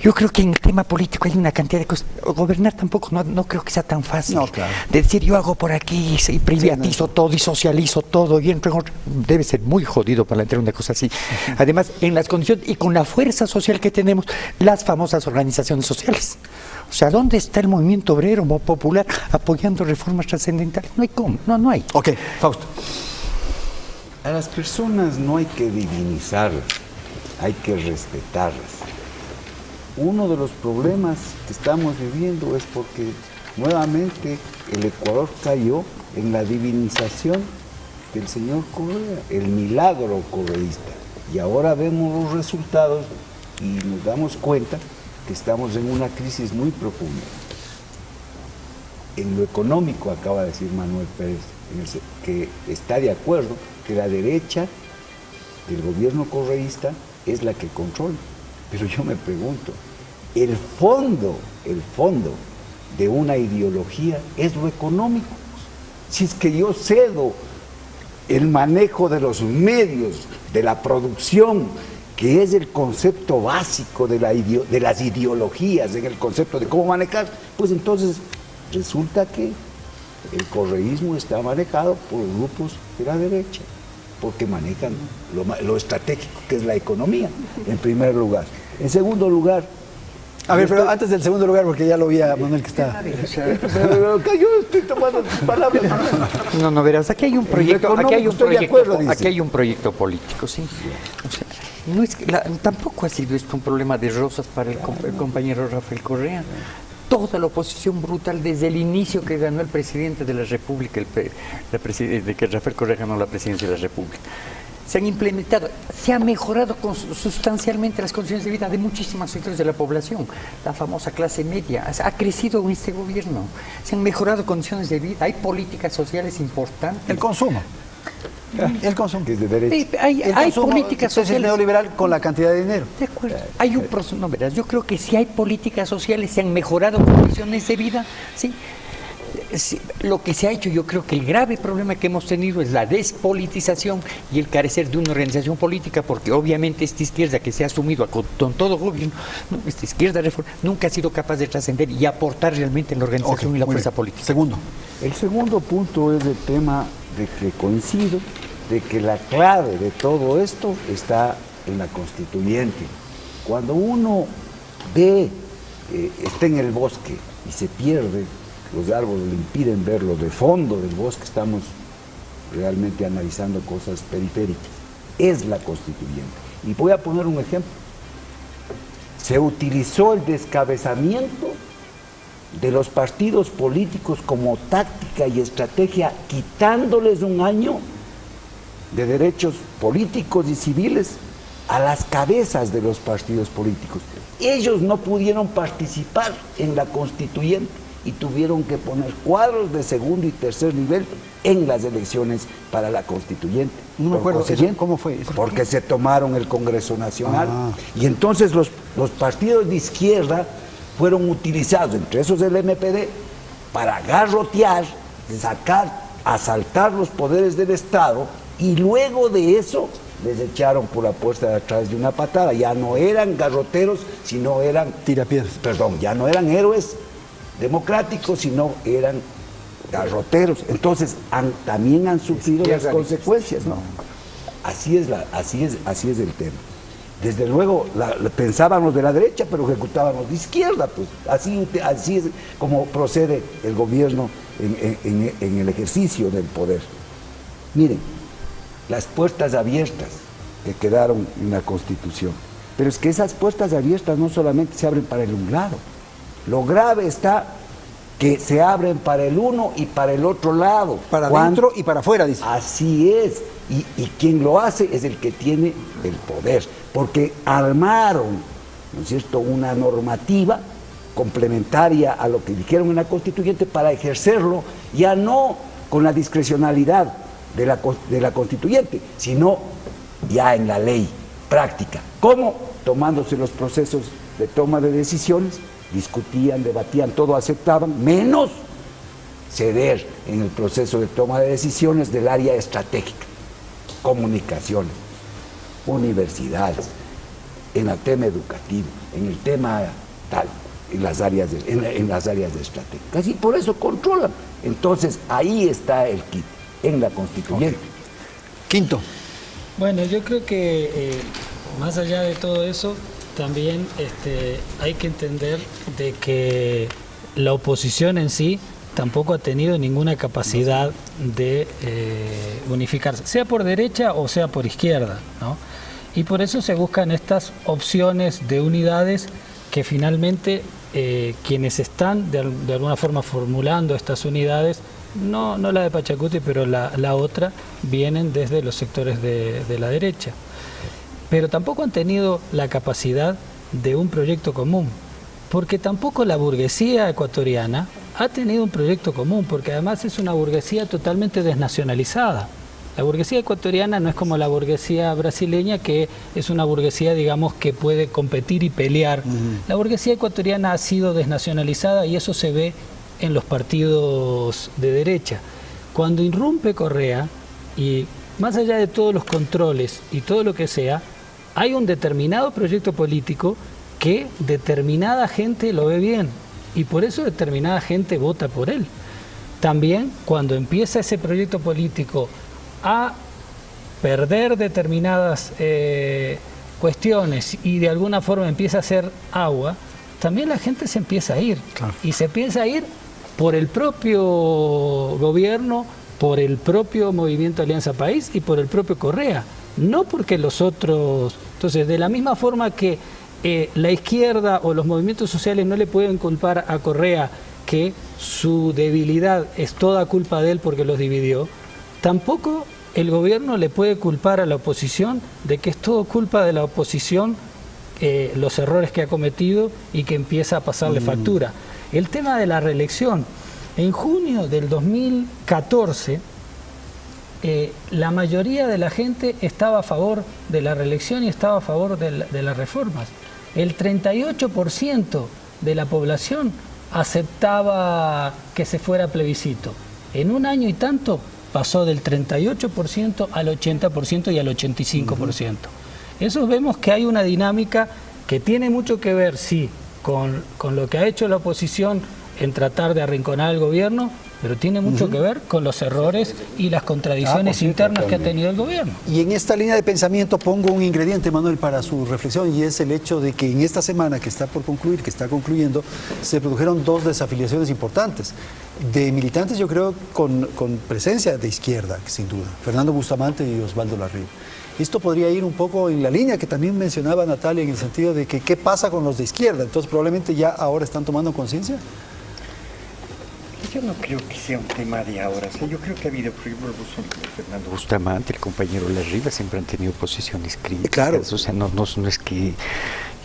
Yo creo que en el tema político hay una cantidad de cosas. Gobernar tampoco, no creo que sea tan fácil. No, claro. De decir, yo hago por aquí y privatizo todo y socializo todo y entro en otro. Debe ser muy jodido para entrar en una cosa así. Además, en las condiciones y con la fuerza social que tenemos, las famosas organizaciones sociales. O sea, ¿dónde está el movimiento obrero popular apoyando reformas trascendentales? No hay cómo, no hay. Ok, Fausto. A las personas no hay que divinizarlas, hay que respetarlas. Uno de los problemas que estamos viviendo es porque nuevamente el Ecuador cayó en la divinización del señor Correa, el milagro correísta. Y ahora vemos los resultados y nos damos cuenta que estamos en una crisis muy profunda. En lo económico, acaba de decir Manuel Pérez, que está de acuerdo que la derecha del gobierno correísta es la que controla. Pero yo me pregunto, el fondo de una ideología es lo económico. Si es que yo cedo el manejo de los medios, de la producción, que es el concepto básico de las ideologías, en el concepto de cómo manejar, pues entonces resulta que el correísmo está manejado por grupos de la derecha, porque manejan lo estratégico que es la economía, en primer lugar. En segundo lugar... A ver, pero antes del segundo lugar, porque ya lo vi a Manuel que está... Yo estoy tomando tus palabras. No, verás, aquí hay un proyecto, aquí hay un proyecto político, ¿sí? O sea, no es tampoco ha sido esto un problema de rosas para el compañero Rafael Correa. Toda la oposición brutal desde el inicio que ganó el presidente de la República, de que Rafael Correa ganó la presidencia de la República. Se han implementado, se ha mejorado sustancialmente las condiciones de vida de muchísimos sectores de la población. La famosa clase media ha crecido en este gobierno. Se han mejorado condiciones de vida, hay políticas sociales importantes. El consumo. El consumo. Que es de derecha. Hay políticas sociales. Es neoliberal con la cantidad de dinero. De acuerdo. Hay un proceso, no verás, yo creo que si hay políticas sociales, se han mejorado condiciones de vida, ¿sí? Sí, lo que se ha hecho, yo creo que el grave problema que hemos tenido es la despolitización y el carecer de una organización política, porque obviamente esta izquierda que se ha asumido con todo gobierno, esta izquierda reforma, nunca ha sido capaz de trascender y aportar realmente en la organización y la fuerza política. Segundo. El segundo punto es el tema de que coincido, de que la clave de todo esto está en la constituyente. Cuando uno está en el bosque y se pierde, los árboles le impiden verlo de fondo del bosque, estamos realmente analizando cosas periféricas. Es la constituyente. Y voy a poner un ejemplo. Se utilizó el descabezamiento de los partidos políticos como táctica y estrategia, quitándoles un año de derechos políticos y civiles a las cabezas de los partidos políticos. Ellos no pudieron participar en la constituyente y tuvieron que poner cuadros de segundo y tercer nivel en las elecciones para la constituyente. No me acuerdo, ¿cómo fue eso? Porque se tomaron el Congreso Nacional. Y entonces los partidos de izquierda fueron utilizados, entre esos el MPD, para garrotear, asaltar los poderes del Estado, y luego de eso les echaron por la puerta de atrás de una patada. Ya no eran garroteros, sino eran... Tirapiedras. Perdón, ya no eran héroes democráticos, sino eran garroteros. Entonces también han sufrido las consecuencias, ¿no? Así es el tema. Desde luego pensaban los de la derecha, pero ejecutaban los de izquierda, pues así es como procede el gobierno en el ejercicio del poder. Miren, las puertas abiertas que quedaron en la Constitución, pero es que esas puertas abiertas no solamente se abren para el un lado. Lo grave está que se abren para el uno y para el otro lado. Para adentro y para afuera, dice. Así es. Y quien lo hace es el que tiene el poder. Porque armaron, ¿no es cierto?, una normativa complementaria a lo que dijeron en la Constituyente para ejercerlo ya no con la discrecionalidad de la Constituyente, sino ya en la ley práctica. ¿Cómo? Tomándose los procesos de toma de decisiones, discutían, debatían, todo aceptaban, menos ceder en el proceso de toma de decisiones del área estratégica, comunicaciones, universidades, en el tema educativo, en el tema tal, en las áreas estratégicas, y por eso controlan. Entonces ahí está el kit, en la Constituyente. Okay. Quinto. Bueno, yo creo que más allá de todo eso, también hay que entender de que la oposición en sí tampoco ha tenido ninguna capacidad de unificarse, sea por derecha o sea por izquierda, ¿no? Y por eso se buscan estas opciones de unidades que finalmente quienes están de alguna forma formulando estas unidades, no la de Pachacuti, pero la otra, vienen desde los sectores de la derecha. Pero tampoco han tenido la capacidad de un proyecto común, porque tampoco la burguesía ecuatoriana ha tenido un proyecto común, porque además es una burguesía totalmente desnacionalizada. La burguesía ecuatoriana no es como la burguesía brasileña, que es una burguesía, digamos, que puede competir y pelear. La burguesía ecuatoriana ha sido desnacionalizada y eso se ve en los partidos de derecha. Cuando irrumpe Correa, y más allá de todos los controles y todo lo que sea, hay un determinado proyecto político que determinada gente lo ve bien y por eso determinada gente vota por él. También cuando empieza ese proyecto político a perder determinadas cuestiones y de alguna forma empieza a hacer agua, también la gente se empieza a ir. Claro. Y se empieza a ir por el propio gobierno, por el propio Movimiento Alianza País y por el propio Correa, no porque los otros. Entonces, de la misma forma que la izquierda o los movimientos sociales no le pueden culpar a Correa que su debilidad es toda culpa de él porque los dividió, tampoco el gobierno le puede culpar a la oposición de que es todo culpa de la oposición los errores que ha cometido y que empieza a pasarle factura. El tema de la reelección. En junio del 2014, la mayoría de la gente estaba a favor de la reelección y estaba a favor de las reformas. El 38% de la población aceptaba que se fuera a plebiscito. En un año y tanto pasó del 38% al 80% y al 85%. Eso vemos que hay una dinámica que tiene mucho que ver, sí, con lo que ha hecho la oposición en tratar de arrinconar al gobierno, pero tiene mucho que ver con los errores y las contradicciones internas que ha tenido el gobierno. Y en esta línea de pensamiento pongo un ingrediente, Manuel, para su reflexión, y es el hecho de que en esta semana que está por concluir, que está concluyendo, se produjeron 2 desafiliaciones importantes de militantes, yo creo, con presencia de izquierda, sin duda, Fernando Bustamante y Osvaldo Larriba. Esto podría ir un poco en la línea que también mencionaba Natalia, en el sentido de que qué pasa con los de izquierda. Entonces probablemente ya ahora están tomando conciencia. Yo no creo que sea un tema de ahora. O sea, yo creo que ha habido, por ejemplo, Fernando Bustamante, el compañero Larriba, siempre han tenido posiciones críticas. Claro. O sea, no es que...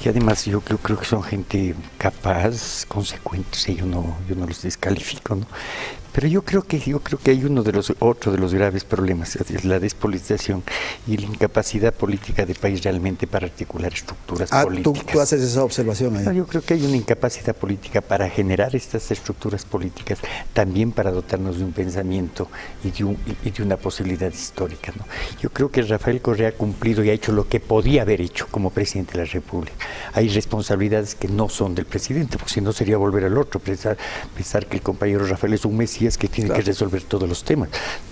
Y además yo creo que son gente capaz, consecuente, yo no los descalifico, ¿no? Pero yo creo que hay otro de los graves problemas, es la despolitización y la incapacidad política del país realmente para articular estructuras políticas. Tú haces esa observación ahí. No, yo creo que hay una incapacidad política para generar estas estructuras políticas, también para dotarnos de un pensamiento y de una posibilidad histórica, ¿no? Yo creo que Rafael Correa ha cumplido y ha hecho lo que podía haber hecho como presidente de la República. Hay responsabilidades que no son del presidente, porque si no sería volver al otro, pensar que el compañero Rafael es un mesías que tiene que resolver todos los temas.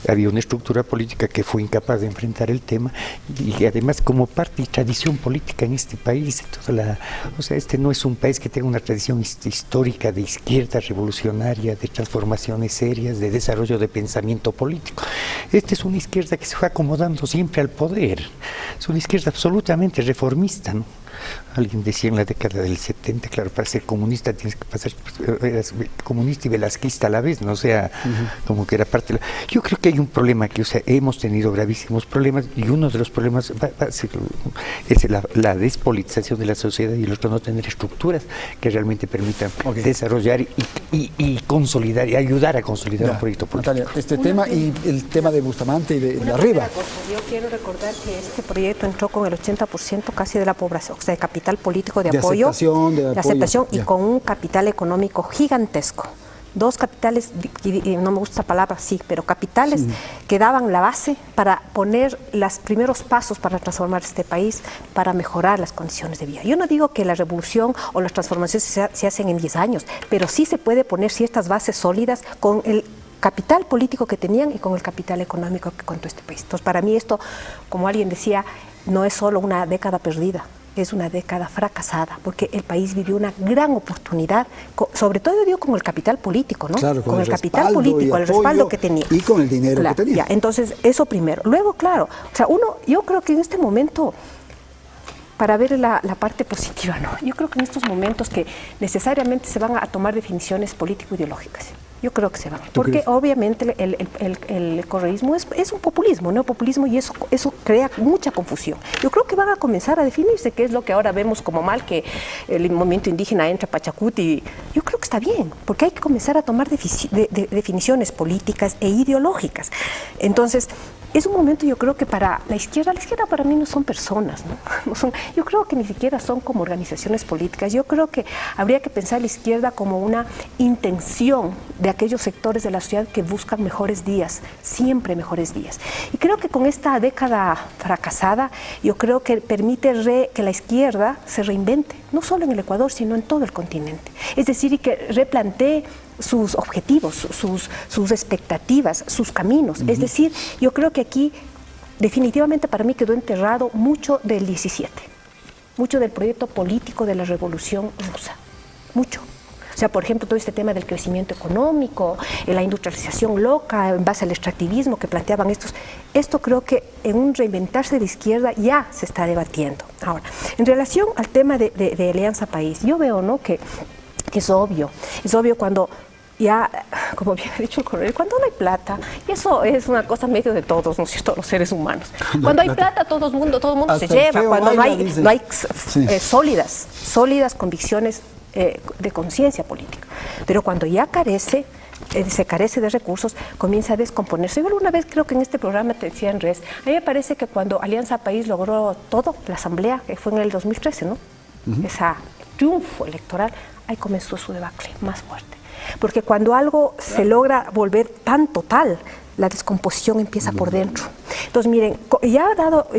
Había una estructura política que fue incapaz de enfrentar el tema y además como parte y tradición política en este país, este no es un país que tenga una tradición histórica de izquierda revolucionaria, de transformaciones serias, de desarrollo de pensamiento político. Esta es una izquierda que se fue acomodando siempre al poder, es una izquierda absolutamente reformista, ¿no? Alguien decía en la década del 70, claro, para ser comunista tienes que pasar, eras comunista y velasquista a la vez, ¿no? O sea, como que era parte de la... Yo creo que hay un problema que, o sea, hemos tenido gravísimos problemas, y uno de los problemas va a ser, es la despolitización de la sociedad, y el otro no tener estructuras que realmente permitan desarrollar y consolidar y ayudar a consolidar un proyecto político. Natalia, este tema y el tema de Bustamante y de arriba. Yo quiero recordar que este proyecto entró con el 80% casi de la población, o sea, de capital político de apoyo, de aceptación y con un capital económico gigantesco. Dos capitales, y no me gusta esa palabra, sí, pero capitales que daban la base para poner los primeros pasos para transformar este país, para mejorar las condiciones de vida. Yo no digo que la revolución o las transformaciones se hacen en 10 años, pero sí se puede poner ciertas bases sólidas con el capital político que tenían y con el capital económico que contó este país. Entonces, para mí esto, como alguien decía, no es solo una década perdida, es una década fracasada, porque el país vivió una gran oportunidad, sobre todo yo digo con el capital político, ¿no? Claro, con el capital político, el respaldo que tenía. Y con el dinero que tenía. Ya, entonces, eso primero. Luego, claro, o sea, yo creo que en este momento, para ver la parte positiva, ¿no? Yo creo que en estos momentos que necesariamente se van a tomar definiciones político-ideológicas. Yo creo que se van, porque obviamente el correísmo es un populismo, ¿no? Populismo, y eso crea mucha confusión. Yo creo que van a comenzar a definirse, que es lo que ahora vemos como mal, que el movimiento indígena entra a Pachacuti. Yo creo que está bien, porque hay que comenzar a tomar definiciones políticas e ideológicas. Entonces, es un momento, yo creo que para la izquierda para mí no son personas, ¿no? Yo creo que ni siquiera son como organizaciones políticas. Yo creo que habría que pensar la izquierda como una intención de aquellos sectores de la sociedad que buscan mejores días, siempre mejores días. Y creo que con esta década fracasada, yo creo que permite que la izquierda se reinvente, no solo en el Ecuador, sino en todo el continente. Es decir, y que replantee sus objetivos, sus expectativas, sus caminos. Es decir, yo creo que aquí definitivamente para mí quedó enterrado mucho del 17, mucho del proyecto político de la Revolución Rusa, mucho. O sea, por ejemplo, todo este tema del crecimiento económico, la industrialización loca en base al extractivismo que planteaban estos. Esto creo que en un reinventarse de izquierda ya se está debatiendo. Ahora, en relación al tema de Alianza País, yo veo, ¿no?, que es obvio cuando ya, como bien ha dicho el coronel, cuando no hay plata, y eso es una cosa medio de todos, ¿no es cierto?, los seres humanos. Cuando hay plata, todo el mundo se lleva. Cuando no hay sólidas convicciones de conciencia política. Pero cuando ya se carece de recursos, comienza a descomponerse. Yo alguna vez creo que en este programa te decía en Res, a mí me parece que cuando Alianza País logró todo, la asamblea, que fue en el 2013, ¿no? Ese triunfo electoral, ahí comenzó su debacle más fuerte. Porque cuando algo se logra volver tan total, la descomposición empieza por dentro. Entonces, miren,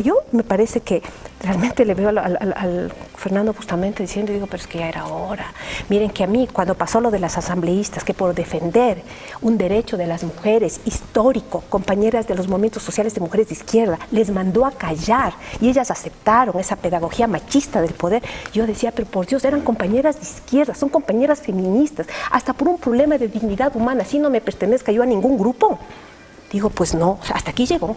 yo me parece que realmente le veo al Fernando Bustamante diciendo, digo, pero es que ya era hora. Miren que a mí, cuando pasó lo de las asambleístas, que por defender un derecho de las mujeres histórico, compañeras de los movimientos sociales de mujeres de izquierda, les mandó a callar y ellas aceptaron esa pedagogía machista del poder. Yo decía, pero por Dios, eran compañeras de izquierda, son compañeras feministas, hasta por un problema de dignidad humana, así no me pertenezca yo a ningún grupo. Digo, pues no, o sea, hasta aquí llegó.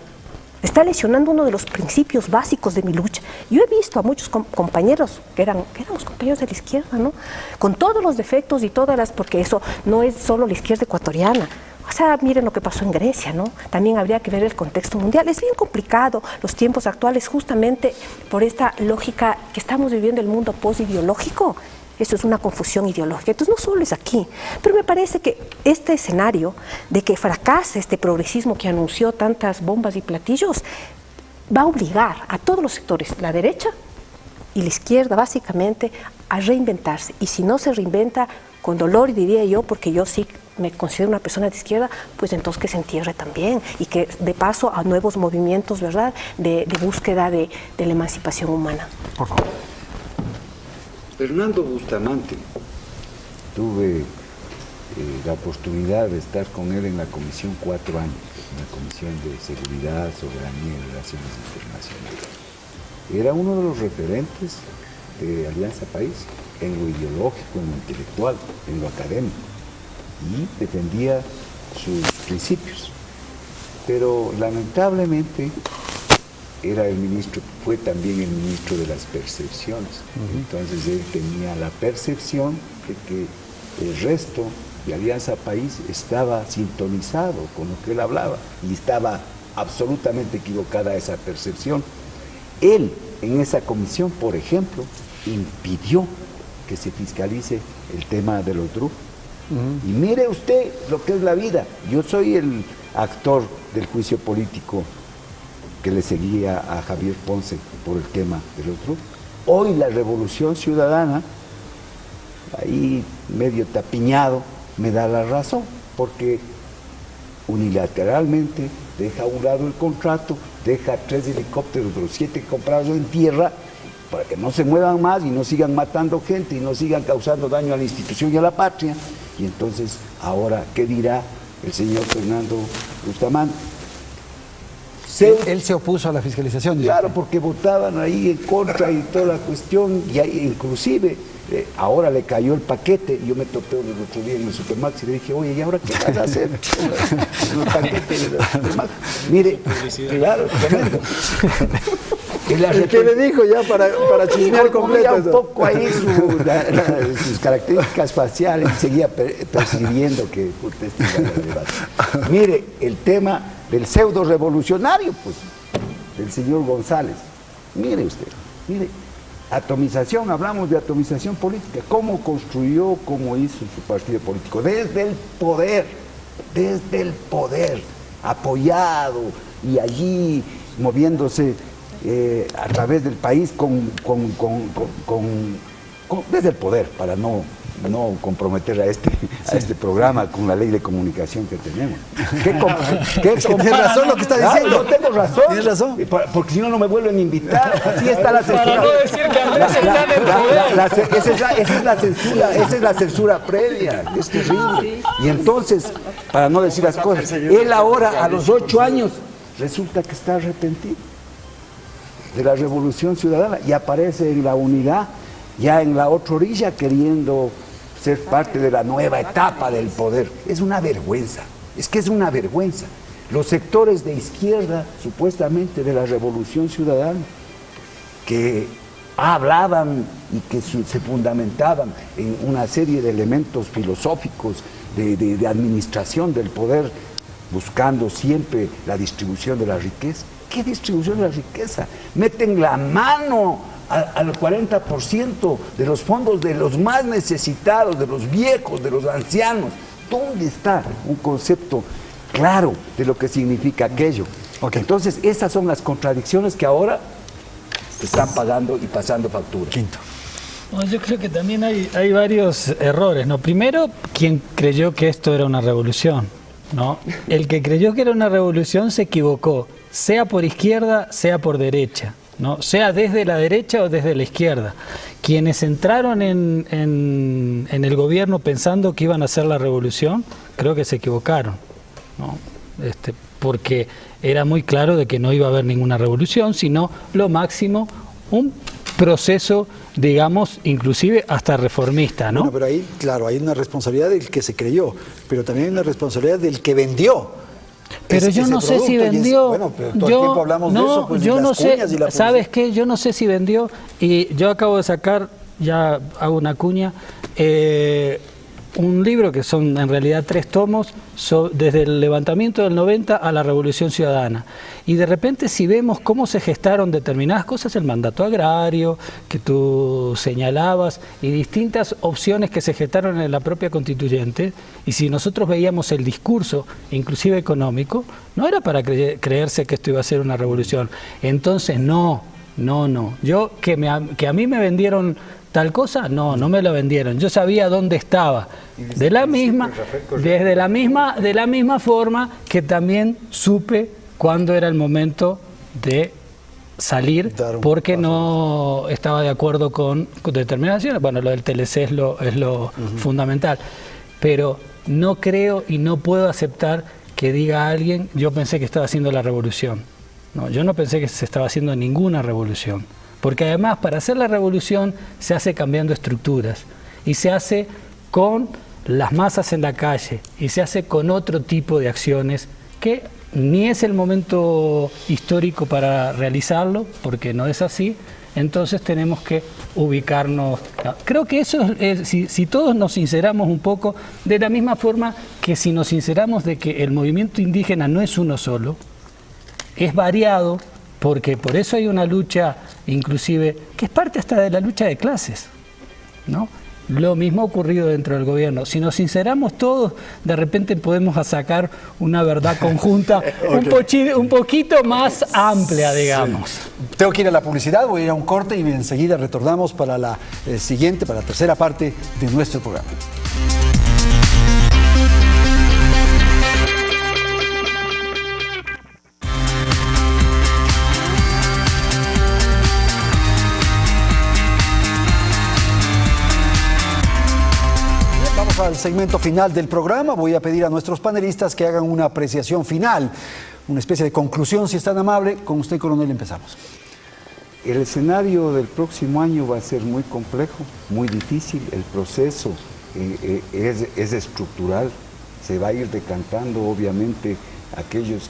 Está lesionando uno de los principios básicos de mi lucha. Yo he visto a muchos compañeros que éramos compañeros de la izquierda, ¿no? Con todos los defectos y porque eso no es solo la izquierda ecuatoriana. O sea, miren lo que pasó en Grecia, ¿no? También habría que ver el contexto mundial. Es bien complicado los tiempos actuales justamente por esta lógica que estamos viviendo el mundo post-ideológico. Eso es una confusión ideológica. Entonces, no solo es aquí, pero me parece que este escenario de que fracase este progresismo que anunció tantas bombas y platillos va a obligar a todos los sectores, la derecha y la izquierda, básicamente, a reinventarse. Y si no se reinventa, con dolor, diría yo, porque yo sí me considero una persona de izquierda, pues entonces que se entierre también y que dé paso a nuevos movimientos, ¿verdad?, de búsqueda de la emancipación humana. Por favor. Fernando Bustamante, tuve la oportunidad de estar con él en la comisión 4 años, en la comisión de Seguridad, Soberanía y Relaciones Internacionales. Era uno de los referentes de Alianza País en lo ideológico, en lo intelectual, en lo académico, y defendía sus principios. Pero lamentablemente era el ministro, fue también el ministro de las percepciones. Entonces él tenía la percepción de que el resto de Alianza País estaba sintonizado con lo que él hablaba y estaba absolutamente equivocada esa percepción. Él, en esa comisión, por ejemplo, impidió que se fiscalice el tema de los DRU. Y mire usted lo que es la vida. Yo soy el actor del juicio político que le seguía a Javier Ponce por el tema de los DRU. Hoy la Revolución Ciudadana, ahí medio tapiñado, me da la razón, porque unilateralmente deja a un lado el contrato, deja 3 helicópteros de los 7 comprados en tierra para que no se muevan más y no sigan matando gente y no sigan causando daño a la institución y a la patria. Y entonces, ahora, ¿qué dirá el señor Fernando Bustamante? Él se opuso a la fiscalización. Claro, porque votaban ahí en contra y toda la cuestión, y inclusive ahora le cayó el paquete. Yo me topé el otro día en el Supermax y le dije, oye, ¿y ahora qué vas a hacer? El paquete del Supermax. Mire, claro, tremendo. ¿Qué le dijo ya para chismear completo? Un poco ahí sus características faciales, seguía percibiendo que usted estuvo en el debate. Mire, el tema del pseudo revolucionario, pues, del señor González. Mire usted, mire, atomización, hablamos de atomización política. ¿Cómo construyó, cómo hizo su partido político? Desde el poder, apoyado y allí moviéndose a través del país desde el poder, para no comprometer a este programa con la ley de comunicación que tenemos. Tienes razón lo que está diciendo. No tengo razón. Tienes razón. Porque si no me vuelven a invitar. Así está la censura. Para no decir que Andrés está en el poder. Esa es la censura previa. Es terrible. Y entonces, para no decir las cosas, él ahora, a los 8 años, resulta que está arrepentido de la Revolución Ciudadana y aparece en la unidad, ya en la otra orilla, queriendo ser parte de la nueva etapa del poder. Es una vergüenza, es que es una vergüenza. Los sectores de izquierda, supuestamente de la Revolución Ciudadana, que hablaban y que se fundamentaban en una serie de elementos filosóficos de administración del poder, buscando siempre la distribución de la riqueza. ¿Qué distribución de la riqueza? Meten la mano al 40% de los fondos de los más necesitados, de los viejos, de los ancianos. ¿Dónde está un concepto claro de lo que significa aquello? Okay. Entonces, esas son las contradicciones que ahora están pagando y pasando factura. Quinto. Bueno, yo creo que también hay varios errores, ¿no? Primero, quien creyó que esto era una revolución, ¿no? El que creyó que era una revolución se equivocó, sea por izquierda, sea por derecha, ¿no? Sea desde la derecha o desde la izquierda. Quienes entraron en el gobierno pensando que iban a hacer la revolución, creo que se equivocaron, ¿no? Porque era muy claro de que no iba a haber ninguna revolución, sino lo máximo un proceso, digamos, inclusive hasta reformista, ¿no? Bueno, pero ahí, claro, hay una responsabilidad del que se creyó, pero también hay una responsabilidad del que vendió. Pero yo no sé si vendió. Bueno, pero todo el tiempo hablamos de eso, pues, yo no sé, y ¿sabes qué? Yo no sé si vendió, y yo acabo de sacar, ya hago una cuña, un libro que son en realidad 3 tomos, desde el levantamiento del 90 a la Revolución Ciudadana. Y de repente, si vemos cómo se gestaron determinadas cosas, el mandato agrario que tú señalabas y distintas opciones que se gestaron en la propia constituyente, y si nosotros veíamos el discurso, inclusive económico, no era para creerse que esto iba a ser una revolución. Entonces, no. Yo, que a mí me vendieron tal cosa, no me lo vendieron. Yo sabía dónde estaba. De la misma forma que también supe cuándo era el momento de salir, porque no estaba de acuerdo con determinaciones. Bueno, lo del TLC es lo fundamental. Pero no creo y no puedo aceptar que diga alguien, yo pensé que estaba haciendo la revolución. No, yo no pensé que se estaba haciendo ninguna revolución. Porque además, para hacer la revolución se hace cambiando estructuras y se hace con las masas en la calle y se hace con otro tipo de acciones que ni es el momento histórico para realizarlo, porque no es así. Entonces tenemos que ubicarnos. Creo que eso es, si todos nos sinceramos un poco, de la misma forma que si nos sinceramos de que el movimiento indígena no es uno solo, es variado, porque por eso hay una lucha, inclusive, que es parte hasta de la lucha de clases, ¿no? Lo mismo ha ocurrido dentro del gobierno. Si nos sinceramos todos, de repente podemos sacar una verdad conjunta un poquito más amplia, digamos. Sí. Tengo que ir a la publicidad, voy a ir a un corte y enseguida retornamos para la siguiente, para la tercera parte de nuestro programa. Al segmento final del programa voy a pedir a nuestros panelistas que hagan una apreciación final, una especie de conclusión, si es tan amable. Con usted, coronel, empezamos. El escenario del próximo año va a ser muy complejo, muy difícil. El proceso es estructural. Se va a ir decantando, obviamente, aquellos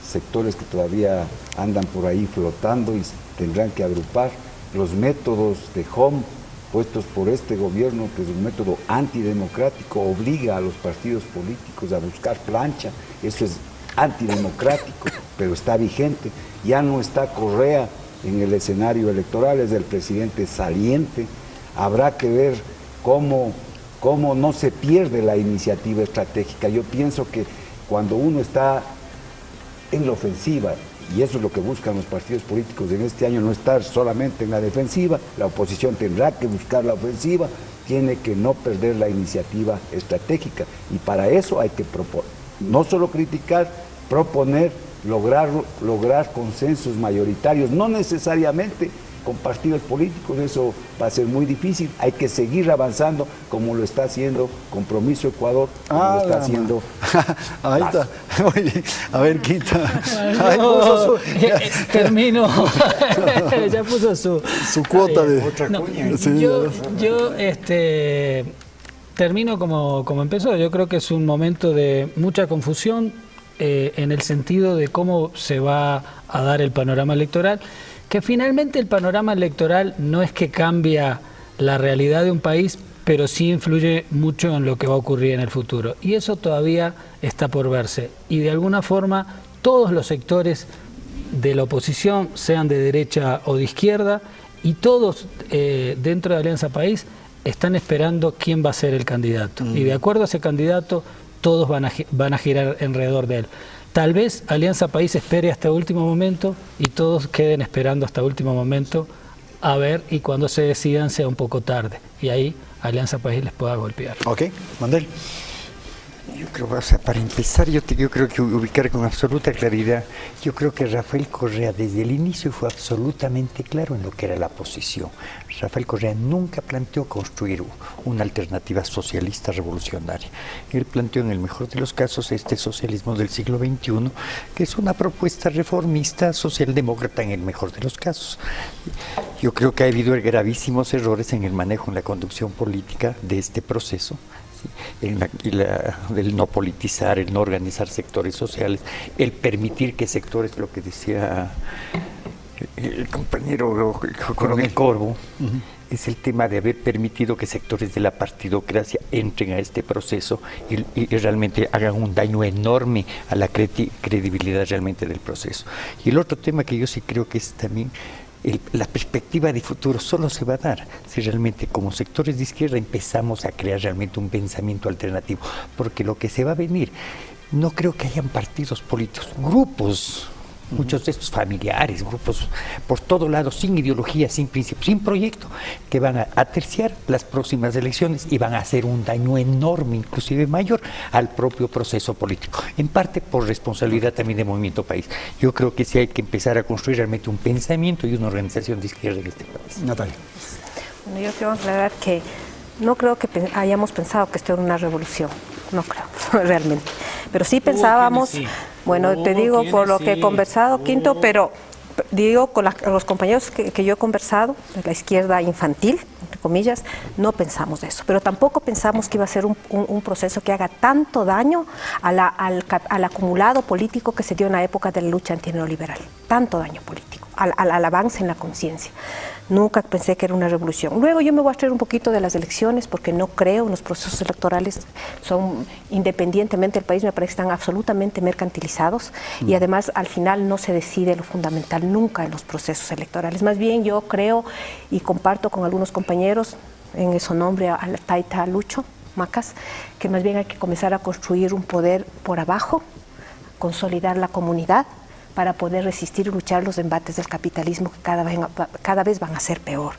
sectores que todavía andan por ahí flotando y tendrán que agrupar. Los métodos de home puestos por este gobierno, que es un método antidemocrático, obliga a los partidos políticos a buscar plancha. Eso es antidemocrático, pero está vigente. Ya no está Correa en el escenario electoral, es el presidente saliente. Habrá que ver cómo no se pierde la iniciativa estratégica. Yo pienso que cuando uno está en la ofensiva, y eso es lo que buscan los partidos políticos en este año, no estar solamente en la defensiva, la oposición tendrá que buscar la ofensiva, tiene que no perder la iniciativa estratégica, y para eso hay que proponer, no solo criticar, proponer, lograr consensos mayoritarios, no necesariamente con partidos políticos, eso va a ser muy difícil. Hay que seguir avanzando como lo está haciendo Compromiso Ecuador, como lo está haciendo. Ahí está. Muy bien. A ver, Quinta. Termino. Ya puso su cuota de otra cuña. Sí, yo termino como empezó. Yo creo que es un momento de mucha confusión en el sentido de cómo se va a dar el panorama electoral. Que finalmente el panorama electoral no es que cambia la realidad de un país, pero sí influye mucho en lo que va a ocurrir en el futuro. Y eso todavía está por verse. Y de alguna forma todos los sectores de la oposición, sean de derecha o de izquierda, y todos dentro de Alianza País están esperando quién va a ser el candidato. Y de acuerdo a ese candidato, todos van a girar alrededor de él. Tal vez Alianza País espere hasta último momento y todos queden esperando hasta último momento a ver, y cuando se decidan sea un poco tarde. Y ahí Alianza País les pueda golpear. Ok, Mandel. Yo creo, o sea, para empezar, yo creo que ubicar con absoluta claridad, yo creo que Rafael Correa desde el inicio fue absolutamente claro en lo que era la posición. Rafael Correa nunca planteó construir una alternativa socialista revolucionaria. Él planteó en el mejor de los casos este socialismo del siglo XXI, que es una propuesta reformista socialdemócrata en el mejor de los casos. Yo creo que ha habido gravísimos errores en el manejo, en la conducción política de este proceso. El no politizar, el no organizar sectores sociales, el permitir que sectores, lo que decía el compañero coronel Corvo, es el tema de haber permitido que sectores de la partidocracia entren a este proceso y realmente hagan un daño enorme a la credibilidad realmente del proceso. Y el otro tema que yo sí creo que es también la perspectiva de futuro solo se va a dar si realmente como sectores de izquierda empezamos a crear realmente un pensamiento alternativo, porque lo que se va a venir, no creo que hayan partidos políticos, grupos, muchos de estos familiares, grupos por todo lado, sin ideología, sin principio, sin proyecto, que van a terciar las próximas elecciones y van a hacer un daño enorme, inclusive mayor, al propio proceso político, en parte por responsabilidad también del Movimiento País. Yo creo que sí hay que empezar a construir realmente un pensamiento y una organización de izquierda en este país. Natalia. Bueno, yo quiero aclarar que no creo que hayamos pensado que esto era una revolución, no creo, realmente. Pero sí pensábamos, bueno, te digo por lo que he conversado, Quinto, pero digo con los compañeros que yo he conversado, de la izquierda infantil, entre comillas, no pensamos eso. Pero tampoco pensamos que iba a ser un proceso que haga tanto daño al acumulado político que se dio en la época de la lucha antineoliberal. Tanto daño político, al avance en la conciencia. Nunca pensé que era una revolución. Luego yo me voy a traer un poquito de las elecciones porque no creo en los procesos electorales. Son, independientemente del país, me parece que están absolutamente mercantilizados y además al final no se decide lo fundamental nunca en los procesos electorales. Más bien yo creo y comparto con algunos compañeros, en eso nombre al Taita Lucho Macas, que más bien hay que comenzar a construir un poder por abajo, consolidar la comunidad, para poder resistir y luchar los embates del capitalismo que cada vez van a ser peor.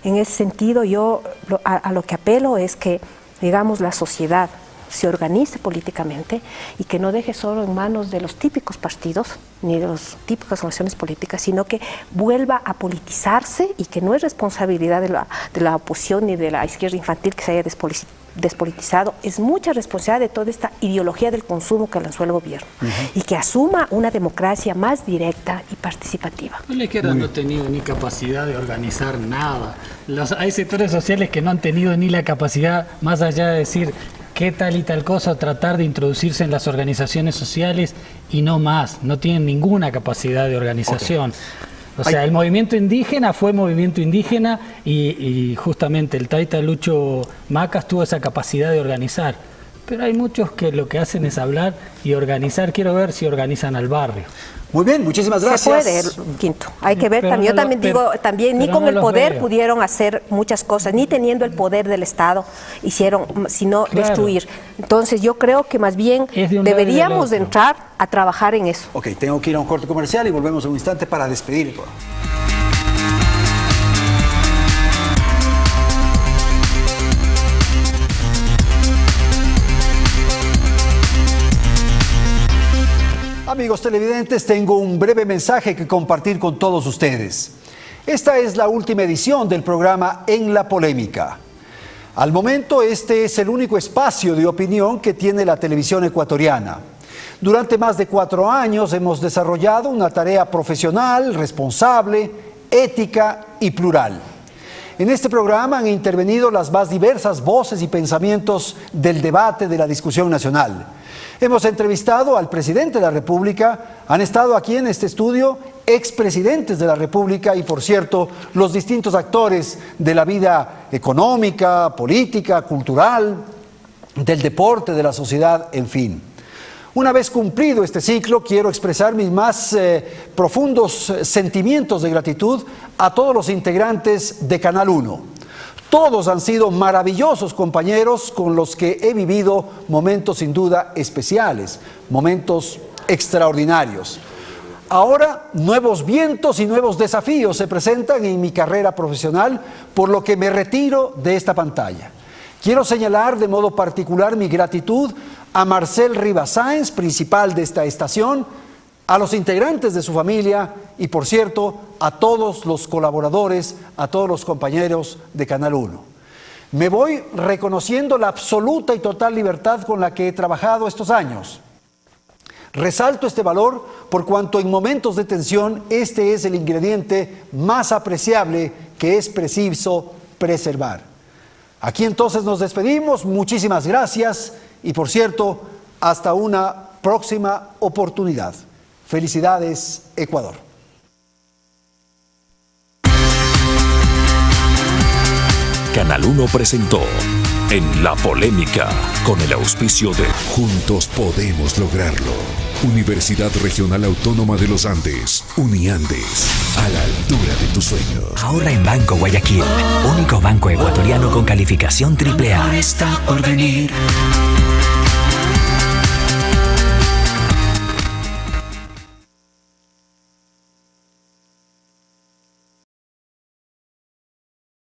En ese sentido, yo a lo que apelo es que, digamos, la sociedad se organice políticamente y que no deje solo en manos de los típicos partidos ni de las típicas organizaciones políticas, sino que vuelva a politizarse y que no es responsabilidad de la oposición ni de la izquierda infantil que se haya despolitizado, es mucha responsabilidad de toda esta ideología del consumo que lanzó el gobierno y que asuma una democracia más directa y participativa. La izquierda no ha tenido ni capacidad de organizar nada. Hay sectores sociales que no han tenido ni la capacidad, más allá de decir qué tal y tal cosa, o tratar de introducirse en las organizaciones sociales y no más, no tienen ninguna capacidad de organización. O sea, el movimiento indígena fue movimiento indígena y justamente el Taita Lucho Macas tuvo esa capacidad de organizar. Pero hay muchos que lo que hacen es hablar y organizar. Quiero ver si organizan al barrio. Muy bien, muchísimas gracias. Se puede, Quinto. Hay que ver también. Yo también digo, ni con el poder pudieron hacer muchas cosas, ni teniendo el poder del Estado hicieron, sino destruir. Entonces yo creo que más bien deberíamos de entrar a trabajar en eso. Ok, tengo que ir a un corte comercial y volvemos en un instante para despedir el programa. Amigos televidentes, tengo un breve mensaje que compartir con todos ustedes. Esta es la última edición del programa En la Polémica. Al momento, este es el único espacio de opinión que tiene la televisión ecuatoriana. Durante más de 4 años hemos desarrollado una tarea profesional, responsable, ética y plural. En este programa han intervenido las más diversas voces y pensamientos del debate de la discusión nacional. Hemos entrevistado al presidente de la República, han estado aquí en este estudio expresidentes de la República y, por cierto, los distintos actores de la vida económica, política, cultural, del deporte, de la sociedad, en fin. Una vez cumplido este ciclo, quiero expresar mis más profundos sentimientos de gratitud a todos los integrantes de Canal 1. Todos han sido maravillosos compañeros con los que he vivido momentos sin duda especiales, momentos extraordinarios. Ahora, nuevos vientos y nuevos desafíos se presentan en mi carrera profesional, por lo que me retiro de esta pantalla. Quiero señalar de modo particular mi gratitud a Marcel Rivas Sáenz, principal de esta estación, a los integrantes de su familia y, por cierto, a todos los colaboradores, a todos los compañeros de Canal 1. Me voy reconociendo la absoluta y total libertad con la que he trabajado estos años. Resalto este valor por cuanto en momentos de tensión este es el ingrediente más apreciable que es preciso preservar. Aquí entonces nos despedimos, muchísimas gracias y, por cierto, hasta una próxima oportunidad. Felicidades, Ecuador. Canal 1 presentó En la Polémica, con el auspicio de Juntos Podemos Lograrlo. Universidad Regional Autónoma de los Andes, Uniandes, a la altura de tus sueños. Ahorra en Banco Guayaquil, único banco ecuatoriano con calificación AAA. Está por venir.